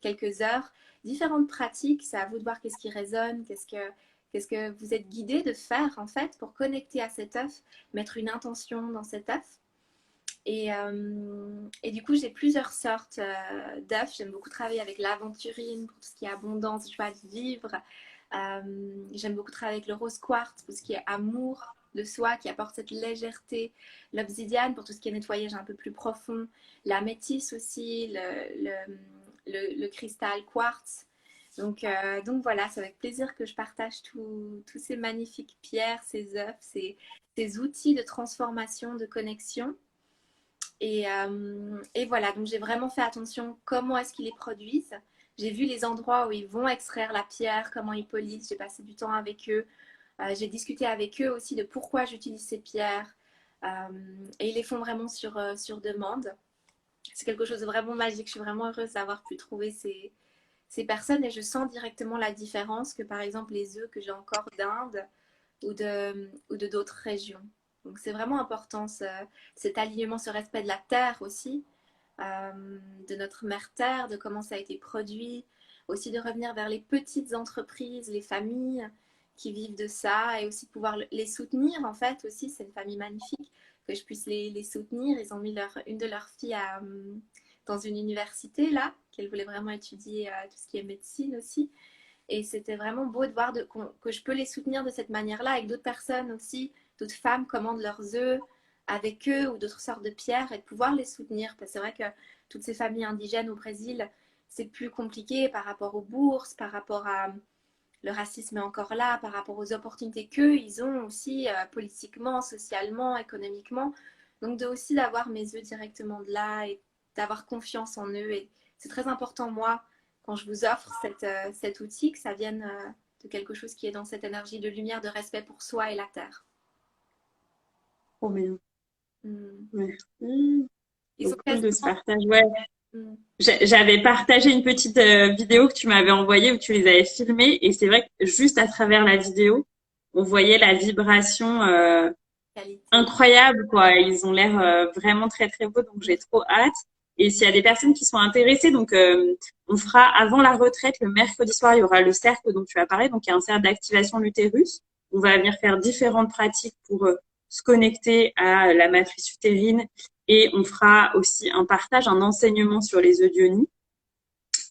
quelques heures. Différentes pratiques, c'est à vous de voir qu'est-ce qui résonne, qu'est-ce que vous êtes guidé de faire, en fait, pour connecter à cet œuf, mettre une intention dans cet œuf. Et du coup, j'ai plusieurs sortes d'œufs. J'aime beaucoup travailler avec l'aventurine pour tout ce qui est abondance, joie de vivre. J'aime beaucoup travailler avec le rose quartz pour tout ce qui est amour de soi, qui apporte cette légèreté. L'obsidiane pour tout ce qui est nettoyage un peu plus profond. La métisse aussi, le cristal quartz. Donc voilà, c'est avec plaisir que je partage tous ces magnifiques pierres, ces œufs, ces outils de transformation, de connexion. Et voilà, donc j'ai vraiment fait attention comment est-ce qu'ils les produisent. J'ai vu les endroits où ils vont extraire la pierre, comment ils polissent. J'ai passé du temps avec eux. J'ai discuté avec eux aussi de pourquoi j'utilise ces pierres. Et ils les font vraiment sur demande. C'est quelque chose de vraiment magique. Je suis vraiment heureuse d'avoir pu trouver ces personnes et je sens directement la différence que par exemple les œufs que j'ai encore d'Inde ou de d'autres régions. Donc c'est vraiment important cet alignement, ce respect de la terre aussi, de notre mère terre, de comment ça a été produit, aussi de revenir vers les petites entreprises, les familles qui vivent de ça et aussi pouvoir les soutenir en fait aussi. C'est une famille magnifique, que je puisse les soutenir. Ils ont mis une de leurs filles dans une université là, qu'elle voulait vraiment étudier tout ce qui est médecine aussi. Et c'était vraiment beau de voir que je peux les soutenir de cette manière-là avec d'autres personnes aussi, d'autres femmes commandent leurs œufs avec eux ou d'autres sortes de pierres et de pouvoir les soutenir. Parce que c'est vrai que toutes ces familles indigènes au Brésil, c'est plus compliqué par rapport aux bourses, par rapport à le racisme est encore là, par rapport aux opportunités qu'eux, ils ont aussi politiquement, socialement, économiquement. Donc aussi d'avoir mes œufs directement de là et d'avoir confiance en eux. Et c'est très important, moi, quand je vous offre cet outil, que ça vienne de quelque chose qui est dans cette énergie de lumière, de respect pour soi et la terre. Trop bien. Mm. Merci. Ils Trop sont cool de ce quasiment... partage. Ouais. Mm. J'avais partagé une petite vidéo que tu m'avais envoyée où tu les avais filmés et c'est vrai que juste à travers la vidéo, on voyait la vibration Qualité. incroyable quoi. Ils ont l'air vraiment très très beaux donc j'ai trop hâte. Et s'il y a des personnes qui sont intéressées, donc on fera avant la retraite le mercredi soir, il y aura le cercle dont tu as parlé, donc il y a un cercle d'activation de l'utérus. On va venir faire différentes pratiques pour se connecter à la matrice utérine et on fera aussi un partage, un enseignement sur les œufs d'Ioni.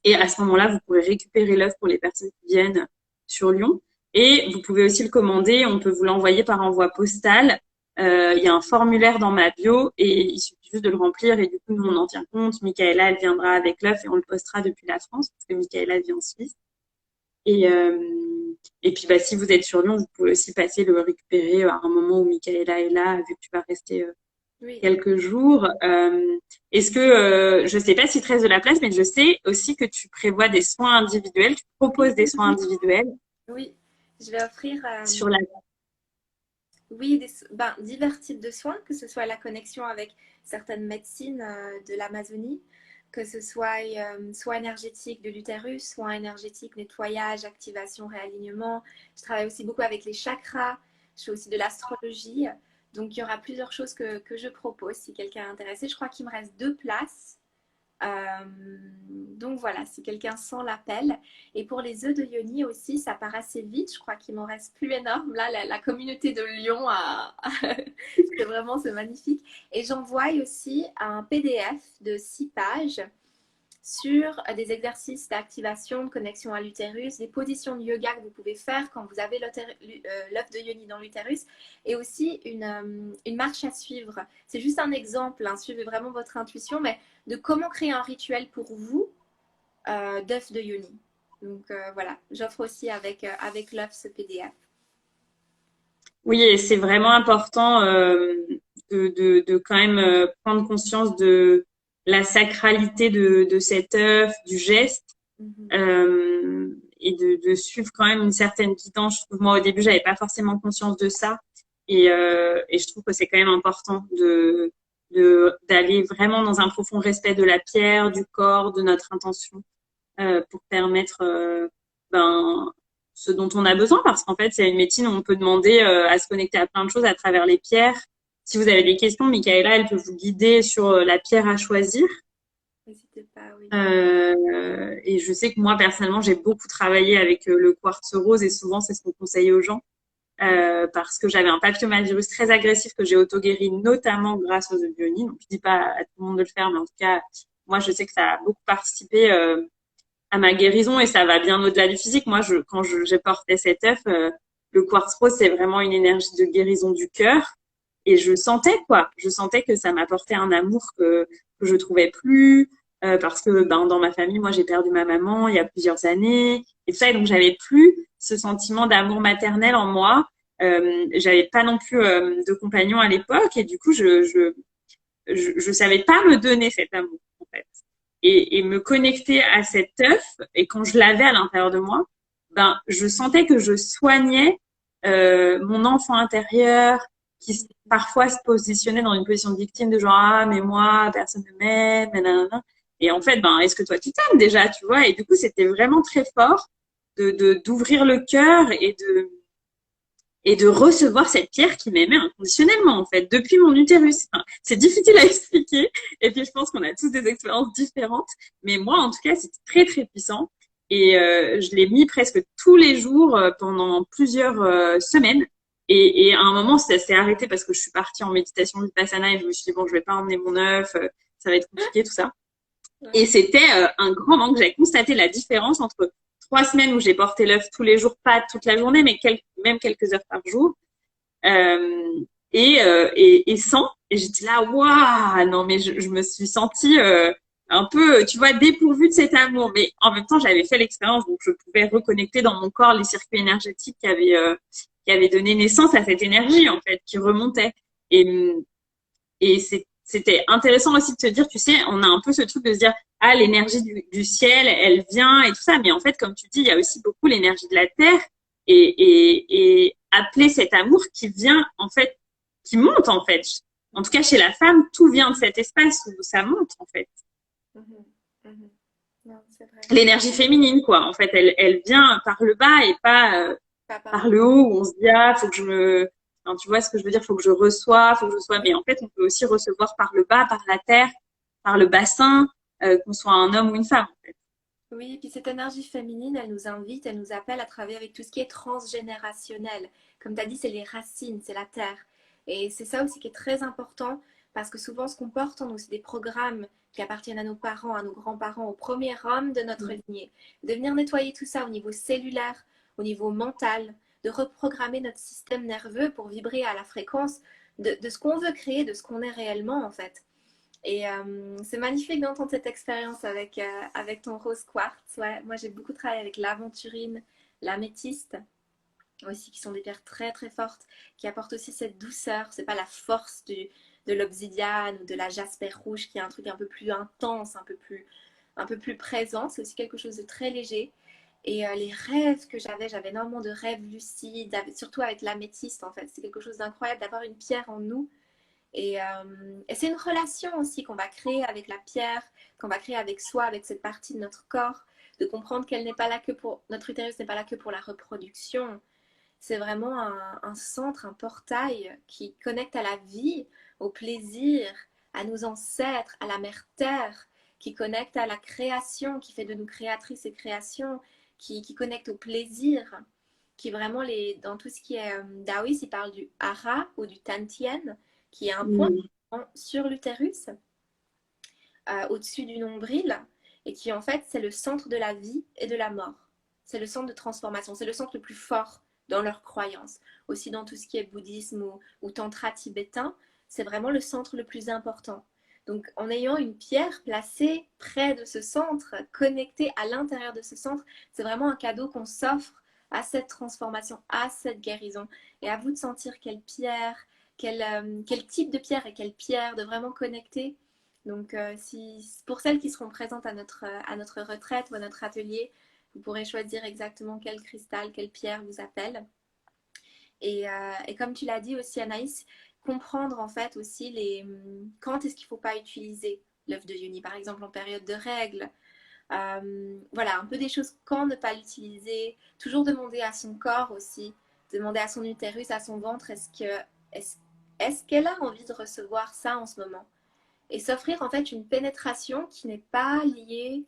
Et à ce moment-là, vous pourrez récupérer l'œuf pour les personnes qui viennent sur Lyon. Et vous pouvez aussi le commander, on peut vous l'envoyer par envoi postal. Il y a un formulaire dans ma bio et il suffit juste de le remplir et du coup, nous, on en tient compte. Michaela, elle viendra avec l'œuf et on le postera depuis la France parce que Michaela vit en Suisse. Et, euh, et puis, bah, si vous êtes sur Lyon, vous pouvez aussi passer le récupérer à un moment où Michaela est là, vu que tu vas rester Oui. quelques jours. Est-ce que, je sais pas s'il te reste de la place, mais je sais aussi que tu prévois des soins individuels, tu proposes des soins individuels Oui, je vais offrir sur la... oui, divers types de soins, que ce soit la connexion avec certaines médecines de l'Amazonie, que ce soit soins énergétiques de l'utérus, soins énergétiques, nettoyage, activation, réalignement. Je travaille aussi beaucoup avec les chakras, je fais aussi de l'astrologie. Donc, il y aura plusieurs choses que je propose si quelqu'un est intéressé. Je crois qu'il me reste 2 places. Donc voilà, si quelqu'un sent l'appel. Et pour les œufs de Yoni aussi, ça part assez vite. Je crois qu'il m'en reste plus énorme. Là, la communauté de Lyon c'est magnifique. Et j'envoie aussi un PDF de 6 pages sur des exercices d'activation, de connexion à l'utérus, des positions de yoga que vous pouvez faire quand vous avez l'œuf de Yoni dans l'utérus, et aussi une marche à suivre. C'est juste un exemple, hein, suivez vraiment votre intuition, mais de comment créer un rituel pour vous d'œuf de Yoni. Donc voilà, j'offre aussi avec l'œuf ce PDF. Oui, et c'est vraiment important de quand même prendre conscience de la sacralité de cet œuf, du geste, et de suivre quand même une certaine guidance. Je trouve, moi, au début, j'avais pas forcément conscience de ça, et je trouve que c'est quand même important d'aller vraiment dans un profond respect de la pierre, du corps, de notre intention, pour permettre ben ce dont on a besoin, parce qu'en fait, c'est une médecine où on peut demander à se connecter à plein de choses à travers les pierres. Si vous avez des questions, Michaela, elle peut vous guider sur la pierre à choisir. N'hésitez pas, oui. Et je sais que moi, personnellement, j'ai beaucoup travaillé avec le quartz rose, et souvent, c'est ce qu'on conseille aux gens, parce que j'avais un papillomavirus très agressif que j'ai auto-guéri, notamment grâce aux œufs de Yoni. Donc, je dis pas à tout le monde de le faire, mais en tout cas, moi, je sais que ça a beaucoup participé à ma guérison, et ça va bien au-delà du physique. Moi, quand j'ai porté cet œuf, le quartz rose, c'est vraiment une énergie de guérison du cœur, et je sentais que ça m'apportait un amour que je trouvais plus, parce que dans ma famille, moi, j'ai perdu ma maman il y a plusieurs années, et tout ça, et donc j'avais plus ce sentiment d'amour maternel en moi. J'avais pas non plus de compagnon à l'époque, et du coup, je savais pas me donner cet amour, en fait. Et me connecter à cet œuf, et quand je l'avais à l'intérieur de moi, ben, je sentais que je soignais mon enfant intérieur, qui parfois se positionnait dans une position de victime, de genre, ah, mais moi, personne ne m'aime, nanana. Et en fait, ben, est-ce que toi, tu t'aimes déjà, tu vois? Et du coup, c'était vraiment très fort d'ouvrir le cœur, et de recevoir cette pierre qui m'aimait inconditionnellement, en fait, depuis mon utérus. Enfin, c'est difficile à expliquer, et puis je pense qu'on a tous des expériences différentes, mais moi, en tout cas, c'était très, très puissant, et je l'ai mis presque tous les jours pendant plusieurs semaines, et à un moment, ça s'est arrêté parce que je suis partie en méditation vipassana, et je me suis dit, bon, je vais pas emmener mon œuf, ça va être compliqué, tout ça. Et c'était un grand manque. J'avais constaté la différence entre 3 semaines où j'ai porté l'œuf tous les jours, pas toute la journée, mais même quelques heures par jour, euh, et sans. Et j'étais là, waouh, non, mais je me suis sentie un peu, tu vois, dépourvue de cet amour. Mais en même temps, j'avais fait l'expérience, donc je pouvais reconnecter dans mon corps les circuits énergétiques qui avaient donné naissance à cette énergie, en fait, qui remontait. Et c'était intéressant aussi de se dire, tu sais, on a un peu ce truc de se dire, ah, l'énergie du ciel, elle vient et tout ça. Mais en fait, comme tu dis, il y a aussi beaucoup l'énergie de la terre, et appeler cet amour qui vient, en fait, qui monte, en fait. En tout cas, chez la femme, tout vient de cet espace où ça monte, en fait. Non, c'est vrai. L'énergie féminine, quoi. En fait, elle vient par le bas, et pas Pas par par le le haut, où on se dit, ah, faut que je me, enfin, tu vois ce que je veux dire, faut que je reçois, faut que je sois, mais en fait, on peut aussi recevoir par le bas, par la terre, par le bassin, qu'on soit un homme ou une femme, en fait. Oui, et puis cette énergie féminine, elle nous invite, elle nous appelle à travailler avec tout ce qui est transgénérationnel. Comme tu as dit, c'est les racines, c'est la terre. Et c'est ça aussi qui est très important parce que souvent, ce qu'on porte en nous, c'est des programmes qui appartiennent à nos parents, à nos grands-parents, au premier homme de notre lignée. De venir nettoyer tout ça au niveau cellulaire, au niveau mental, de reprogrammer notre système nerveux pour vibrer à la fréquence de ce qu'on veut créer, de ce qu'on est réellement en fait. Et c'est magnifique d'entendre cette expérience avec ton rose quartz. Ouais, moi, j'ai beaucoup travaillé avec l'aventurine, l'améthyste aussi, qui sont des pierres très très fortes, qui apportent aussi cette douceur. C'est pas la force de l'obsidiane ou de la jasper rouge, qui est un truc un peu plus intense, un peu plus présent. C'est aussi quelque chose de très léger. Et les rêves que j'avais énormément de rêves lucides, surtout avec l'améthyste en fait. C'est quelque chose d'incroyable d'avoir une pierre en nous et c'est une relation aussi qu'on va créer avec la pierre, qu'on va créer avec soi, avec cette partie de notre corps, de comprendre qu'elle n'est pas là que pour notre utérus n'est pas là que pour la reproduction. C'est vraiment un centre, un portail qui connecte à la vie, au plaisir, à nos ancêtres, à la mère terre, qui connecte à la création, qui fait de nous créatrices et créations, qui connecte au plaisir, qui vraiment, dans tout ce qui est taoïste, il parle du hara ou du tantien, qui est un point sur l'utérus, au-dessus du nombril, et qui en fait, c'est le centre de la vie et de la mort. C'est le centre de transformation, c'est le centre le plus fort dans leurs croyances. Aussi dans tout ce qui est bouddhisme ou tantra tibétain, c'est vraiment le centre le plus important. Donc en ayant une pierre placée près de ce centre, connectée à l'intérieur de ce centre, c'est vraiment un cadeau qu'on s'offre à cette transformation, à cette guérison. Et à vous de sentir quelle pierre, quel type de pierre et quelle pierre de vraiment connecter. Donc pour celles qui seront présentes à notre retraite ou à notre atelier, vous pourrez choisir exactement quel cristal, quelle pierre vous appelle. Et comme tu l'as dit aussi, Anaïs, comprendre en fait aussi quand est-ce qu'il ne faut pas utiliser l'œuf de Yoni, par exemple en période de règles. Voilà, un peu des choses quand ne pas l'utiliser. Toujours demander à son corps aussi, demander à son utérus, à son ventre, est-ce qu'elle a envie de recevoir ça en ce moment? Et s'offrir en fait une pénétration qui n'est pas liée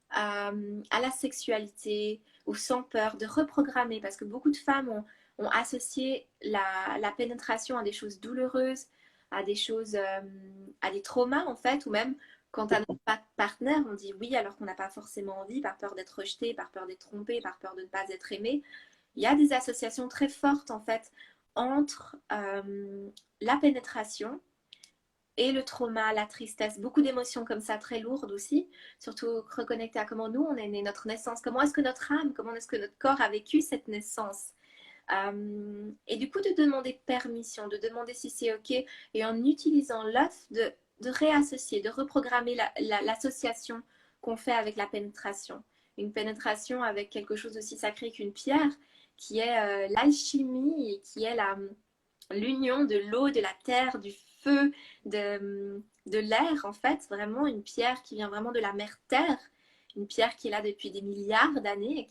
à la sexualité ou sans peur, de reprogrammer, parce que beaucoup de femmes ont associé la pénétration à des choses douloureuses, à des choses, à des traumas en fait, ou même quand à notre partenaire, on dit oui alors qu'on n'a pas forcément envie, par peur d'être rejeté, par peur d'être trompé, par peur de ne pas être aimé. Il y a des associations très fortes en fait entre la pénétration et le trauma, la tristesse, beaucoup d'émotions comme ça, très lourdes aussi, surtout reconnecter à comment nous, on est né, notre naissance, comment est-ce que notre âme, comment est-ce que notre corps a vécu cette naissance. Et du coup, de demander permission, de demander si c'est OK, et en utilisant l'œuf, de réassocier, de reprogrammer l'association qu'on fait avec la pénétration. Une pénétration avec quelque chose aussi sacré qu'une pierre, qui est l'alchimie et qui est l'union de l'eau, de la terre, du feu, de l'air, en fait, vraiment une pierre qui vient vraiment de la mère terre, une pierre qui est là depuis des milliards d'années et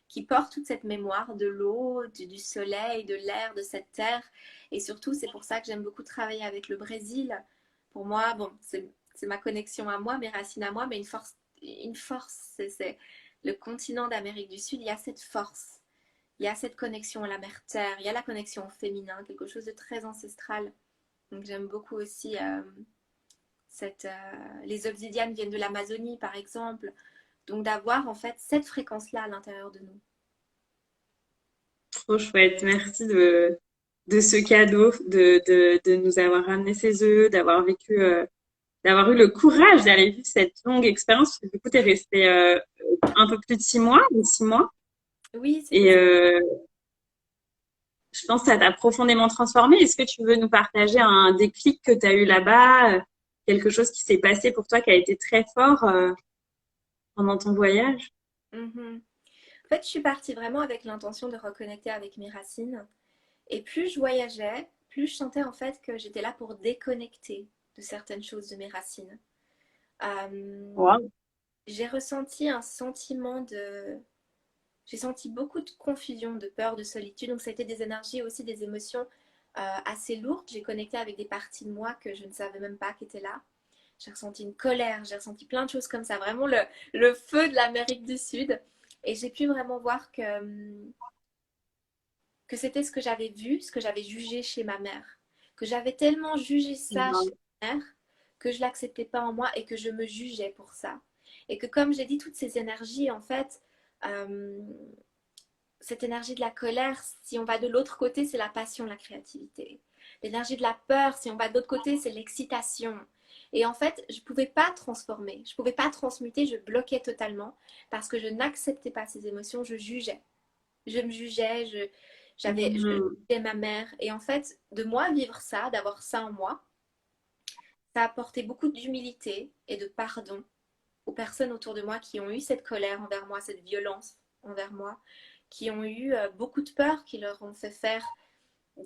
qui porte toute cette mémoire de l'eau, du soleil, de l'air, de cette terre. Et surtout, c'est pour ça que j'aime beaucoup travailler avec le Brésil. Pour moi, bon, c'est ma connexion à moi, mes racines à moi, mais une force, c'est le continent d'Amérique du Sud, il y a cette force. Il y a cette connexion à la mère terre, il y a la connexion au féminin, quelque chose de très ancestral. Donc j'aime beaucoup aussi les obsidianes viennent de l'Amazonie par exemple. Donc d'avoir en fait cette fréquence-là à l'intérieur de nous. Trop chouette. Merci de ce cadeau, de nous avoir ramené ces œufs, d'avoir eu le courage d'aller vivre cette longue expérience. Du coup, tu es restée un peu plus de 6 mois, de 6 mois. Oui, c'est Et je pense que ça t'a profondément transformée. Est-ce que tu veux nous partager un déclic que tu as eu là-bas, quelque chose qui s'est passé pour toi qui a été très fort pendant ton voyage? En fait, je suis partie vraiment avec l'intention de reconnecter avec mes racines. Et plus je voyageais, plus je sentais en fait que j'étais là pour déconnecter de certaines choses de mes racines. Wow. J'ai ressenti un sentiment de... J'ai senti beaucoup de confusion, de peur, de solitude. Donc, ça a été des énergies aussi, des émotions assez lourdes. J'ai connecté avec des parties de moi que je ne savais même pas qui étaient là. J'ai ressenti une colère, j'ai ressenti plein de choses comme ça. Vraiment le feu de l'Amérique du Sud. Et j'ai pu vraiment voir que c'était ce que j'avais vu, ce que j'avais jugé chez ma mère. Que j'avais tellement jugé ça chez ma mère que je ne l'acceptais pas en moi et que je me jugeais pour ça. Et que comme j'ai dit, toutes ces énergies, en fait, cette énergie de la colère, si on va de l'autre côté, c'est la passion, la créativité. L'énergie de la peur, si on va de l'autre côté, c'est l'excitation. Et en fait, je ne pouvais pas transformer, je ne pouvais pas transmuter, je bloquais totalement parce que je n'acceptais pas ces émotions, je jugeais. Je me jugeais, je jugeais ma mère. Et en fait, de moi vivre ça, d'avoir ça en moi, ça a apporté beaucoup d'humilité et de pardon aux personnes autour de moi qui ont eu cette colère envers moi, cette violence envers moi, qui ont eu beaucoup de peur, qui leur ont fait faire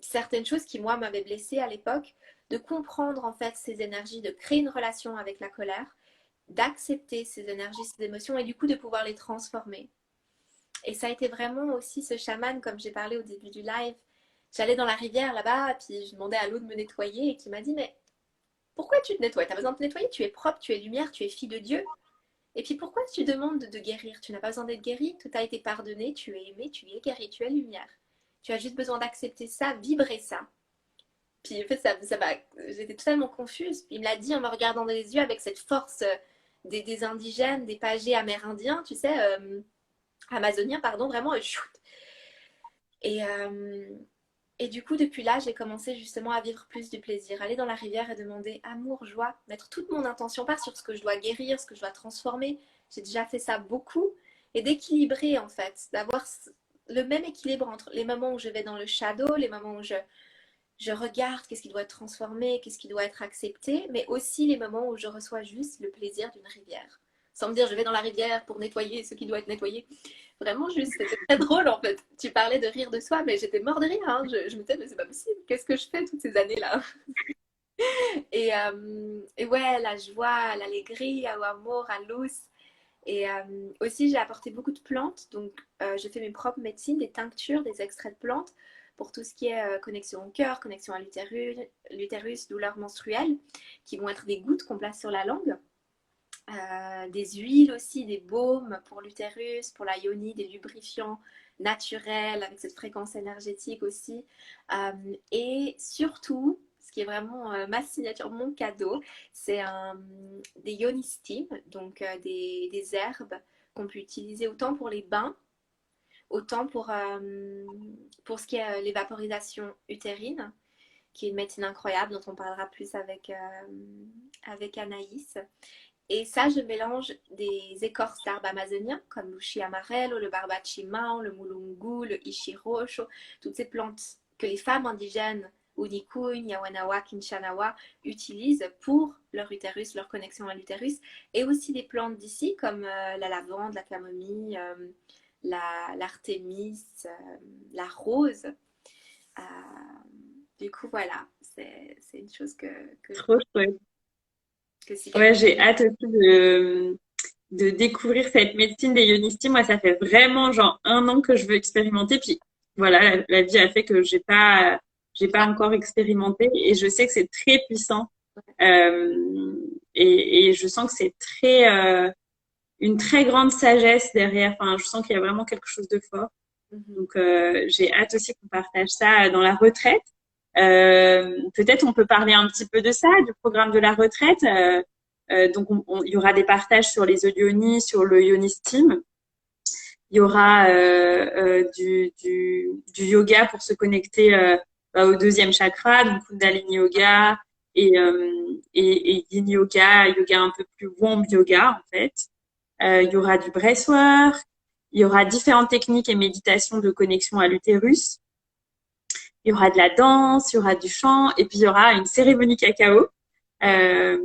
certaines choses qui, moi, m'avaient blessée à l'époque, de comprendre en fait ces énergies, de créer une relation avec la colère, d'accepter ces énergies, ces émotions et du coup de pouvoir les transformer. Et ça a été vraiment aussi ce chaman, comme j'ai parlé au début du live. J'allais dans la rivière là-bas, puis je demandais à l'eau de me nettoyer et qui m'a dit, mais pourquoi tu te nettoies? Tu as besoin de te nettoyer, tu es propre, tu es lumière, tu es fille de Dieu. Et puis pourquoi tu demandes de guérir? Tu n'as pas besoin d'être guéri, tout a été pardonné, tu es aimé, tu es guéri, tu es lumière. Tu as juste besoin d'accepter ça, vibrer ça. Puis en fait, j'étais totalement confuse. Puis il me l'a dit en me regardant dans les yeux avec cette force des indigènes, des pagés amérindiens, tu sais, amazoniens, pardon, vraiment. Et, euh, et du coup, depuis là, j'ai commencé justement à vivre plus du plaisir, aller dans la rivière et demander amour, joie, mettre toute mon intention, pas sur ce que je dois guérir, ce que je dois transformer. J'ai déjà fait ça beaucoup. Et d'équilibrer en fait, d'avoir le même équilibre entre les moments où je vais dans le shadow, les moments où je regarde qu'est-ce qui doit être transformé, qu'est-ce qui doit être accepté, mais aussi les moments où je reçois juste le plaisir d'une rivière. Sans me dire, je vais dans la rivière pour nettoyer ce qui doit être nettoyé. Vraiment juste, c'était très drôle en fait. Tu parlais de rire de soi, mais j'étais mort de rire. Hein. Je me disais, mais c'est pas possible, qu'est-ce que je fais toutes ces années-là? Et ouais, la joie, l'alegria, au amour, à luz. Et aussi, j'ai apporté beaucoup de plantes. Donc, j'ai fait mes propres médecines, des tinctures, des extraits de plantes pour tout ce qui est connexion au cœur, connexion à l'utérus, douleurs menstruelles, qui vont être des gouttes qu'on place sur la langue. Des huiles aussi, des baumes pour l'utérus, pour la yoni, des lubrifiants naturels avec cette fréquence énergétique aussi. Et surtout, ce qui est vraiment ma signature, mon cadeau, c'est des yoni steam, donc des herbes qu'on peut utiliser autant pour les bains, autant pour ce qui est les vaporisations utérines, qui est une médecine incroyable dont on parlera plus avec Anaïs. Et ça, je mélange des écorces d'arbres amazoniens comme l'ushi amarelo, le barbachimao, le mulungu, le ishirosho, toutes ces plantes que les femmes indigènes Unikun, Yawanawa, Kinshanawa utilisent pour leur utérus, leur connexion à l'utérus, et aussi des plantes d'ici comme la lavande, la camomille, l'artémis, la rose. Euh, du coup, voilà, c'est une chose Trop chouette. que si Ouais, quelqu'un... j'ai hâte aussi de découvrir cette médecine des ionistis. Moi, ça fait vraiment genre 1 an que je veux expérimenter. Puis voilà, la vie a fait que j'ai pas encore expérimenté. Et je sais que c'est très puissant. Et je sens que c'est une très grande sagesse derrière. Enfin, je sens qu'il y a vraiment quelque chose de fort. Donc, j'ai hâte aussi qu'on partage ça dans la retraite. Peut-être on peut parler un petit peu de ça, du programme de la retraite. Donc, il y aura des partages sur les yoni, sur le yoni steam. Il y aura du yoga pour se connecter au deuxième chakra, donc Kundalini yoga et Yin yoga, yoga un peu plus warm yoga en fait. Il y aura du breathwork, il y aura différentes techniques et méditations de connexion à l'utérus. Il y aura de la danse, il y aura du chant, et puis il y aura une cérémonie cacao, euh,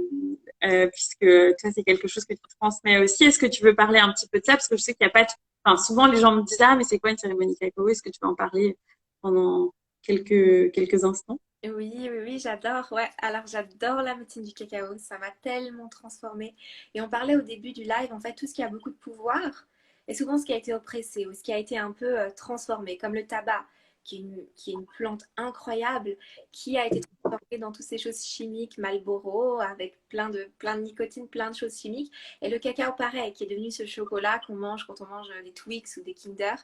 puisque toi, c'est quelque chose que tu transmets aussi. Est-ce que tu veux parler un petit peu de ça? Parce que je sais qu'il n'y a pas... Enfin, souvent, les gens me disent, ah, mais c'est quoi une cérémonie cacao? Est-ce que tu peux en parler pendant quelques instants? Oui, oui, oui, j'adore. Ouais, alors j'adore la médecine du cacao. Ça m'a tellement transformée. Et on parlait au début du live, en fait, tout ce qui a beaucoup de pouvoir et souvent ce qui a été oppressé ou ce qui a été un peu transformé, comme le tabac, qui est une plante incroyable, qui a été transformée dans toutes ces choses chimiques, Marlboro, avec plein de nicotine, plein de choses chimiques. Et le cacao, pareil, qui est devenu ce chocolat qu'on mange quand on mange des Twix ou des Kinder.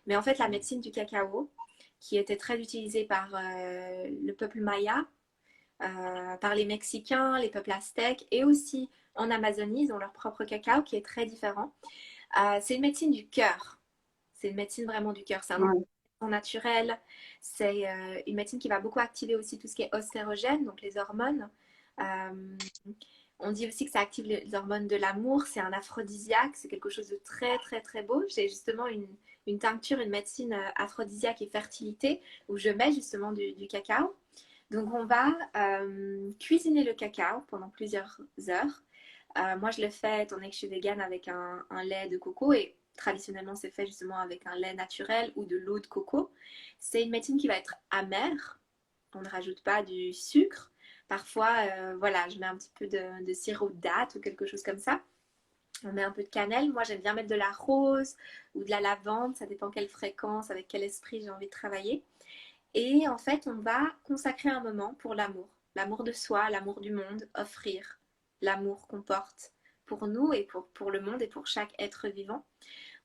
Mais en fait, la médecine du cacao, qui était très utilisée par le peuple maya, par les Mexicains, les peuples aztèques et aussi en Amazonie, ils ont leur propre cacao qui est très différent. C'est une médecine du cœur. C'est une médecine vraiment du cœur. C'est un Ouais. naturel. C'est une médecine qui va beaucoup activer aussi tout ce qui est ostérogène, donc les hormones. Euh, on dit aussi que ça active les hormones de l'amour. C'est un aphrodisiaque. C'est quelque chose de très, très, très beau. J'ai justement une tincture, une médecine aphrodisiaque et fertilité où je mets justement du cacao. Donc, on va cuisiner le cacao pendant plusieurs heures. Moi, je le fais, étant donné que je suis végane, avec un lait de coco et traditionnellement, c'est fait justement avec un lait naturel ou de l'eau de coco. C'est une médecine qui va être amère. On ne rajoute pas du sucre. Parfois, voilà, je mets un petit peu de sirop de date ou quelque chose comme ça. On met un peu de cannelle. Moi, j'aime bien mettre de la rose ou de la lavande. Ça dépend quelle fréquence, avec quel esprit j'ai envie de travailler. Et en fait, on va consacrer un moment pour l'amour. l'amour de soi, l'amour du monde, offrir l'amour qu'on porte pour nous et pour le monde et pour chaque être vivant.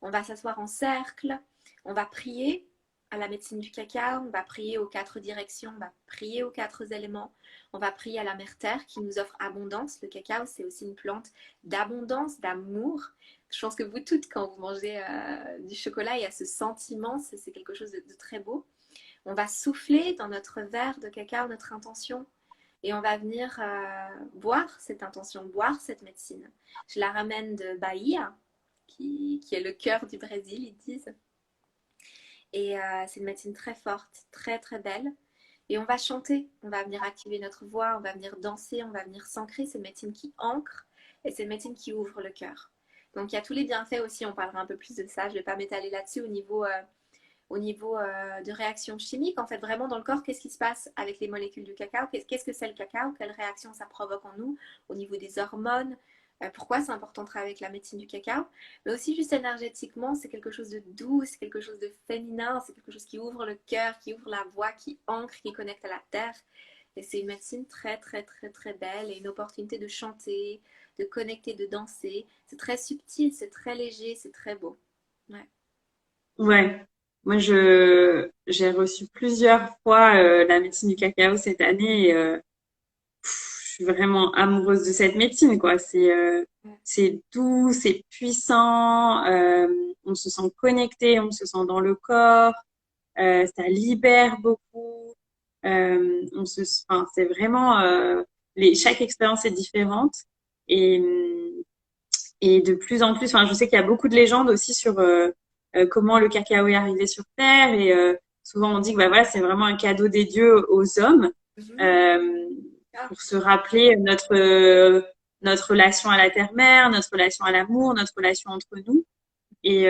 On va s'asseoir en cercle, on va prier à la médecine du cacao, on va prier aux 4 directions, on va prier aux 4 éléments, on va prier à la mère terre qui nous offre abondance. Le cacao, c'est aussi une plante d'abondance, d'amour. Je pense que vous toutes, quand vous mangez du chocolat, il y a ce sentiment, c'est quelque chose de très beau. On va souffler dans notre verre de cacao notre intention et on va venir boire cette intention, boire cette médecine. Je la ramène de Bahia, qui est le cœur du Brésil, ils disent. Et c'est une médecine très forte, très très belle. Et on va chanter, on va venir activer notre voix, on va venir danser, on va venir s'ancrer. C'est une médecine qui ancre et c'est une médecine qui ouvre le cœur. Donc il y a tous les bienfaits aussi, on parlera un peu plus de ça. Je ne vais pas m'étaler là-dessus au niveau de réactions chimiques. En fait, vraiment dans le corps, qu'est-ce qui se passe avec les molécules du cacao? Qu'est-ce que c'est le cacao? Quelle réaction ça provoque en nous au niveau des hormones? Pourquoi c'est important de travailler avec la médecine du cacao? Mais aussi juste énergétiquement, c'est quelque chose de doux, c'est quelque chose de féminin, c'est quelque chose qui ouvre le cœur, qui ouvre la voix, qui ancre, qui connecte à la terre. Et c'est une médecine très, très, très, très belle et une opportunité de chanter, de connecter, de danser. C'est très subtil, c'est très léger, c'est très beau. Ouais. Ouais. Moi, j'ai reçu plusieurs fois la médecine du cacao cette année et je suis vraiment amoureuse de cette médecine, quoi. C'est doux, c'est puissant, on se sent connecté, on se sent dans le corps, ça libère beaucoup. Enfin, c'est vraiment chaque expérience est différente et et de plus en plus, enfin, je sais qu'il y a beaucoup de légendes aussi sur comment le cacao est arrivé sur Terre et souvent on dit que bah voilà, c'est vraiment un cadeau des dieux aux hommes euh, pour se rappeler notre relation à la terre-mère, notre relation à l'amour, notre relation entre nous et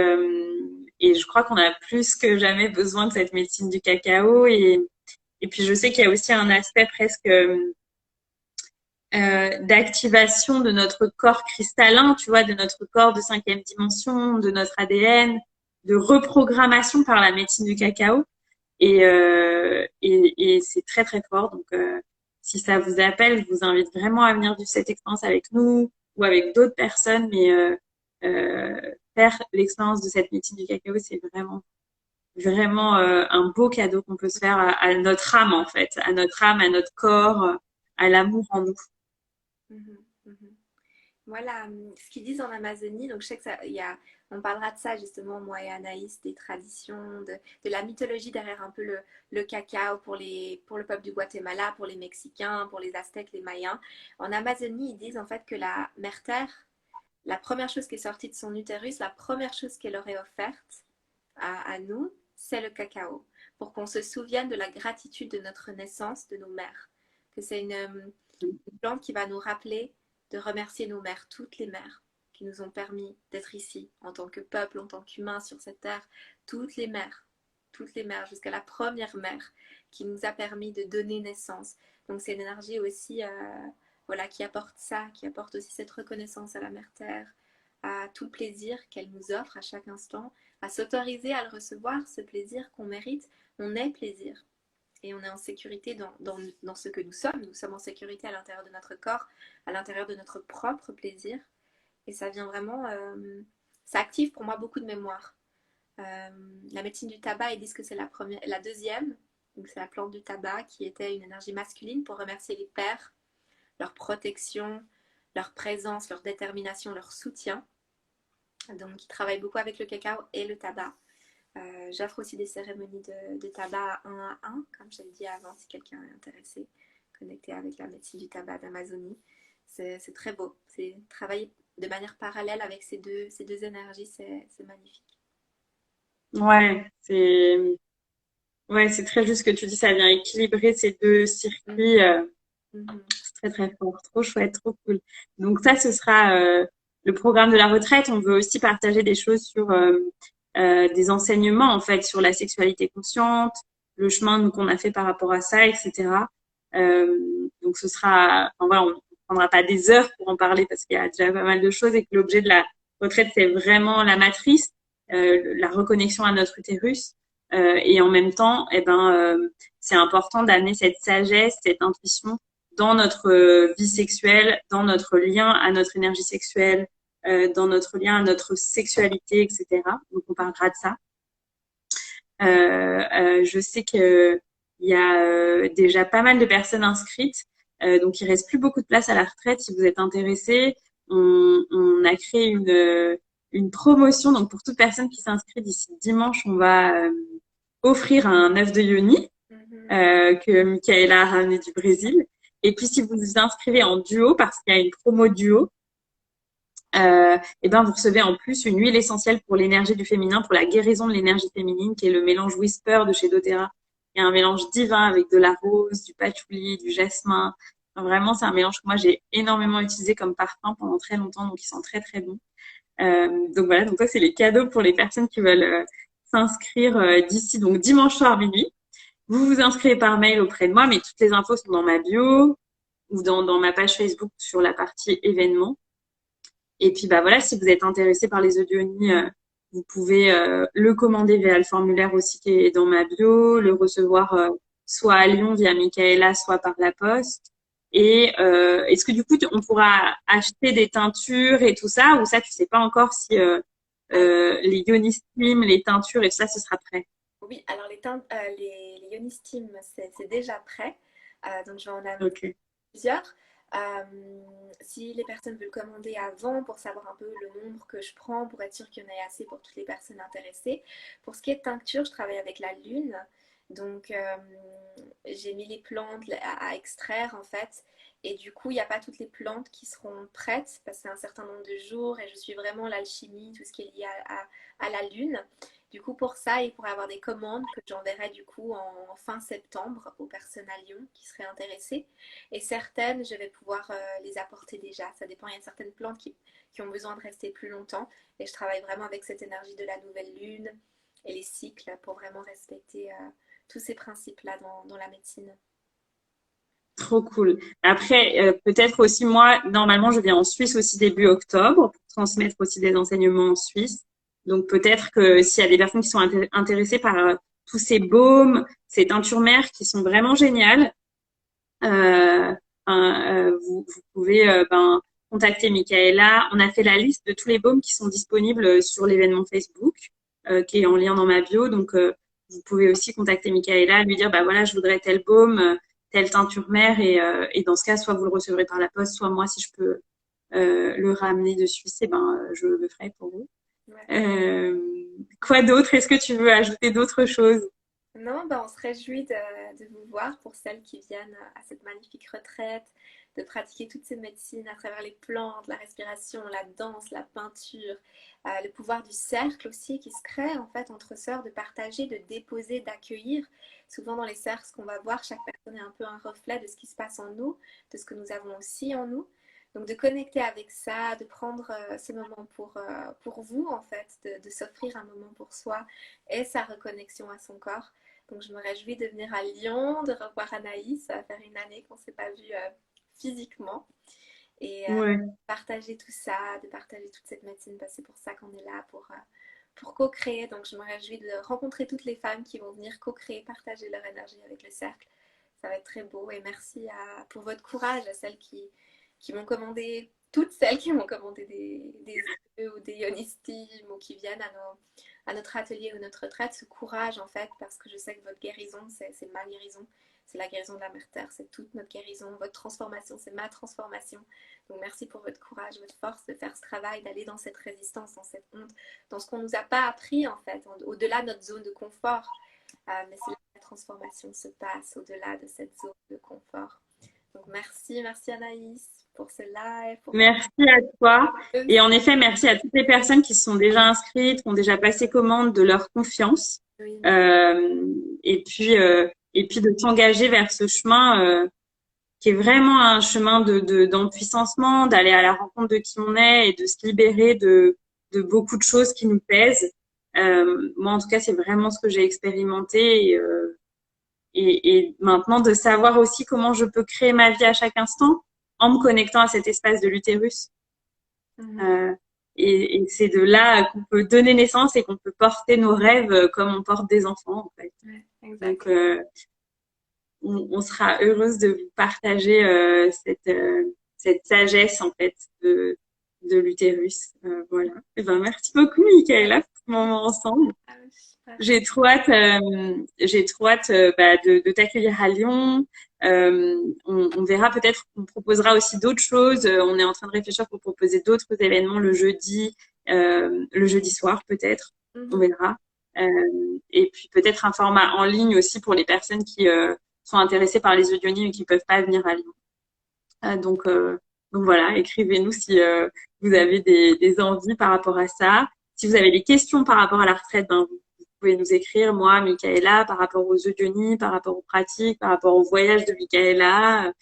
et je crois qu'on a plus que jamais besoin de cette médecine du cacao et puis je sais qu'il y a aussi un aspect presque d'activation de notre corps cristallin, tu vois, de notre corps de 5e dimension, de notre ADN, de reprogrammation par la médecine du cacao. Et c'est très, très fort. Donc, si ça vous appelle, je vous invite vraiment à venir vivre cette expérience avec nous ou avec d'autres personnes. Mais faire l'expérience de cette médecine du cacao, c'est vraiment, vraiment un beau cadeau qu'on peut se faire à notre âme, en fait, à notre âme, à notre corps, à l'amour en nous. Mhm, mhm. Voilà, ce qu'ils disent en Amazonie, donc je sais que on parlera de ça justement, moi et Anaïs, des traditions, de la mythologie derrière un peu le cacao pour le peuple du Guatemala, pour les Mexicains, pour les Aztèques, les Mayens. En Amazonie, ils disent en fait que la mère terre, la première chose qui est sortie de son utérus, la première chose qu'elle aurait offerte à nous, c'est le cacao, pour qu'on se souvienne de la gratitude de notre naissance, de nos mères. Que c'est une plante qui va nous rappeler de remercier nos mères, toutes les mères qui nous ont permis d'être ici en tant que peuple, en tant qu'humains sur cette terre, toutes les mères jusqu'à la première mère qui nous a permis de donner naissance. Donc c'est une énergie aussi voilà, qui apporte ça, qui apporte aussi cette reconnaissance à la mère terre, à tout le plaisir qu'elle nous offre à chaque instant, à s'autoriser à le recevoir, ce plaisir qu'on mérite. On est plaisir et on est en sécurité dans ce que nous sommes. Nous sommes en sécurité à l'intérieur de notre corps, à l'intérieur de notre propre plaisir. Et ça vient vraiment, ça active pour moi beaucoup de mémoire. La médecine du tabac, ils disent que c'est la deuxième, donc c'est la plante du tabac qui était une énergie masculine pour remercier les pères, leur protection, leur présence, leur détermination, leur soutien. Donc ils travaillent beaucoup avec le cacao et le tabac. J'offre aussi des cérémonies de tabac 1 à 1, comme je l'ai dit avant, si quelqu'un est intéressé, connecté avec la médecine du tabac d'Amazonie. C'est très beau. C'est travailler de manière parallèle avec ces deux énergies, c'est magnifique. Ouais, c'est très juste ce que tu dis, ça vient équilibrer ces deux circuits. C'est très très fort, trop chouette, trop cool. Donc ça, ce sera le programme de la retraite. On veut aussi partager des choses sur des enseignements en fait sur la sexualité consciente, le chemin qu'on a fait par rapport à ça, etc. Donc ce sera, enfin voilà, on ne prendra pas des heures pour en parler parce qu'il y a déjà pas mal de choses et que l'objet de la retraite c'est vraiment la matrice, la reconnexion à notre utérus. Et en même temps, c'est important d'amener cette sagesse, cette intuition dans notre vie sexuelle, dans notre lien à notre énergie sexuelle, dans notre lien à notre sexualité, etc. Donc, on parlera de ça. Je sais que il y a déjà pas mal de personnes inscrites, donc il reste plus beaucoup de place à la retraite. Si vous êtes intéressés, on a créé une promotion. Donc pour toute personne qui s'inscrit d'ici dimanche, on va offrir un œuf de yoni que Michaela a ramené du Brésil. Et puis si vous vous inscrivez en duo, parce qu'il y a une promo duo, et ben vous recevez en plus une huile essentielle pour l'énergie du féminin, pour la guérison de l'énergie féminine, qui est le mélange Whisper de chez doTERRA. Il y a un mélange divin avec de la rose, du patchouli, du jasmin. Enfin, vraiment, c'est un mélange que moi j'ai énormément utilisé comme parfum pendant très longtemps, donc il sent très très bon. Donc voilà, donc ça c'est les cadeaux pour les personnes qui veulent s'inscrire d'ici donc dimanche soir minuit. Vous vous inscrivez par mail auprès de moi, mais toutes les infos sont dans ma bio ou dans ma page Facebook sur la partie événements. Et puis, bah voilà, si vous êtes intéressé par les œufs de yoni, vous pouvez le commander via le formulaire aussi qui est dans ma bio, le recevoir soit à Lyon via Michaela, soit par la poste. Et est-ce que du coup, on pourra acheter des teintures et tout ça, ou ça, tu sais pas encore si les Yoni Steam, les teintures et tout ça, ce sera prêt? Oui, alors les Yoni Steam, c'est déjà prêt. Donc, je vais en amener plusieurs. Si les personnes veulent commander avant pour savoir un peu le nombre que je prends, pour être sûr qu'il y en ait assez pour toutes les personnes intéressées. Pour ce qui est de teinture, je travaille avec la lune. Donc, j'ai mis les plantes à extraire en fait. Et du coup, il n'y a pas toutes les plantes qui seront prêtes parce que c'est un certain nombre de jours et je suis vraiment l'alchimie, tout ce qui est lié à la lune. Du coup, pour ça, il pourrait y avoir des commandes que j'enverrai du coup en fin septembre aux personnes à Lyon qui seraient intéressées. Et certaines, je vais pouvoir les apporter déjà. Ça dépend, il y a certaines plantes qui ont besoin de rester plus longtemps. Et je travaille vraiment avec cette énergie de la nouvelle lune et les cycles pour vraiment respecter tous ces principes-là dans la médecine. Trop cool. Après, peut-être aussi, moi, normalement, je viens en Suisse aussi début octobre pour transmettre aussi des enseignements en Suisse. Donc, peut-être que s'il y a des personnes qui sont intéressées par tous ces baumes, ces teintures mères qui sont vraiment géniales, vous pouvez contacter Michaela. On a fait la liste de tous les baumes qui sont disponibles sur l'événement Facebook, qui est en lien dans ma bio. Donc, vous pouvez aussi contacter Michaela, lui dire, bah voilà, je voudrais tel baume, telle teinture mère, et dans ce cas, soit vous le recevrez par la poste, soit moi, si je peux le ramener de Suisse, je le ferai pour vous. Ouais. Quoi d'autre? Est-ce que tu veux ajouter d'autres choses? Non, on se réjouit de vous voir pour celles qui viennent à cette magnifique retraite, de pratiquer toutes ces médecines à travers les plantes, la respiration, la danse, la peinture, le pouvoir du cercle aussi qui se crée en fait entre sœurs, de partager, de déposer, d'accueillir. Souvent dans les cercles, ce qu'on va voir, chaque personne est un peu un reflet de ce qui se passe en nous, de ce que nous avons aussi en nous. Donc de connecter avec ça, de prendre ce moment pour vous en fait, de s'offrir un moment pour soi et sa reconnexion à son corps. Donc je me réjouis de venir à Lyon, de revoir Anaïs. Ça va faire une année qu'on ne s'est pas vu physiquement. Et partager tout ça, de partager toute cette médecine, c'est pour ça qu'on est là, pour co-créer. Donc je me réjouis de rencontrer toutes les femmes qui vont venir co-créer, partager leur énergie avec le cercle. Ça va être très beau et merci pour votre courage à celles qui m'ont commandé, toutes celles qui m'ont commandé des œufs ou des Yoni Steam ou qui viennent à notre atelier ou notre retraite, ce courage en fait, parce que je sais que votre guérison, c'est ma guérison, c'est la guérison de la Mère Terre, c'est toute notre guérison, votre transformation, c'est ma transformation. Donc merci pour votre courage, votre force de faire ce travail, d'aller dans cette résistance, dans cette honte, dans ce qu'on ne nous a pas appris en fait, au-delà de notre zone de confort. Mais c'est là que la transformation se passe, au-delà de cette zone de confort. Donc merci Anaïs pour ce live. Merci à toi. Et en effet, merci à toutes les personnes qui se sont déjà inscrites, qui ont déjà passé commande de leur confiance. Oui. Et puis de s'engager vers ce chemin qui est vraiment un chemin d'empuissancement, d'aller à la rencontre de qui on est et de se libérer de beaucoup de choses qui nous pèsent. Moi, en tout cas, c'est vraiment ce que j'ai expérimenté. Et maintenant, de savoir aussi comment je peux créer ma vie à chaque instant en me connectant à cet espace de l'utérus. Et c'est de là qu'on peut donner naissance et qu'on peut porter nos rêves comme on porte des enfants, en fait. Ouais, donc, on sera heureuse de vous partager cette sagesse en fait de l'utérus. Voilà. Et ben merci beaucoup Michaela pour ce moment ensemble. J'ai trop hâte de t'accueillir à Lyon. On verra peut-être, on proposera aussi d'autres choses. On est en train de réfléchir pour proposer d'autres événements le jeudi soir peut-être. On verra. Et puis peut-être un format en ligne aussi pour les personnes qui sont intéressées par les audionymes et qui peuvent pas venir à Lyon. Donc voilà, écrivez-nous si vous avez des envies par rapport à ça. Si vous avez des questions par rapport à la retraite, ben, vous pouvez nous écrire, moi, Michaela, par rapport aux audionies, par rapport aux pratiques, par rapport au voyage de Michaela,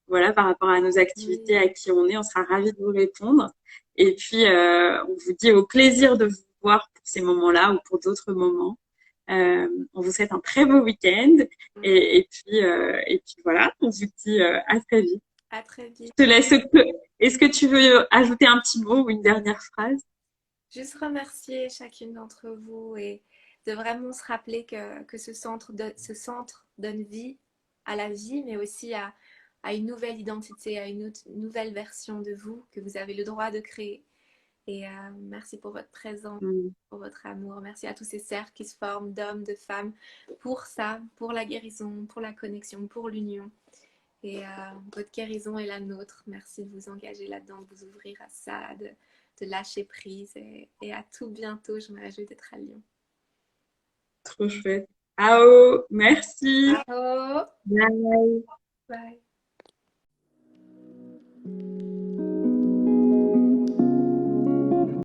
voilà, par rapport à nos activités, à qui on est, on sera ravis de vous répondre. Et puis, on vous dit au plaisir de vous voir pour ces moments-là ou pour d'autres moments. On vous souhaite un très beau week-end et puis voilà, on vous dit à très vite. À très vite. Je te laisse. Est-ce que tu veux ajouter un petit mot ou une dernière phrase? Juste remercier chacune d'entre vous et de vraiment se rappeler que ce centre donne vie à la vie, mais aussi à une nouvelle identité, à une nouvelle version de vous que vous avez le droit de créer. Et merci pour votre présence, pour votre amour. Merci à tous ces cercles qui se forment d'hommes, de femmes, pour ça, pour la guérison, pour la connexion, pour l'union. Et votre guérison est la nôtre. Merci de vous engager là-dedans, de vous ouvrir à ça, de lâcher prise. Et à tout bientôt. Je me réjouis d'être à Lyon. Trop chouette. Ciao, merci. Ciao. Bye. Bye.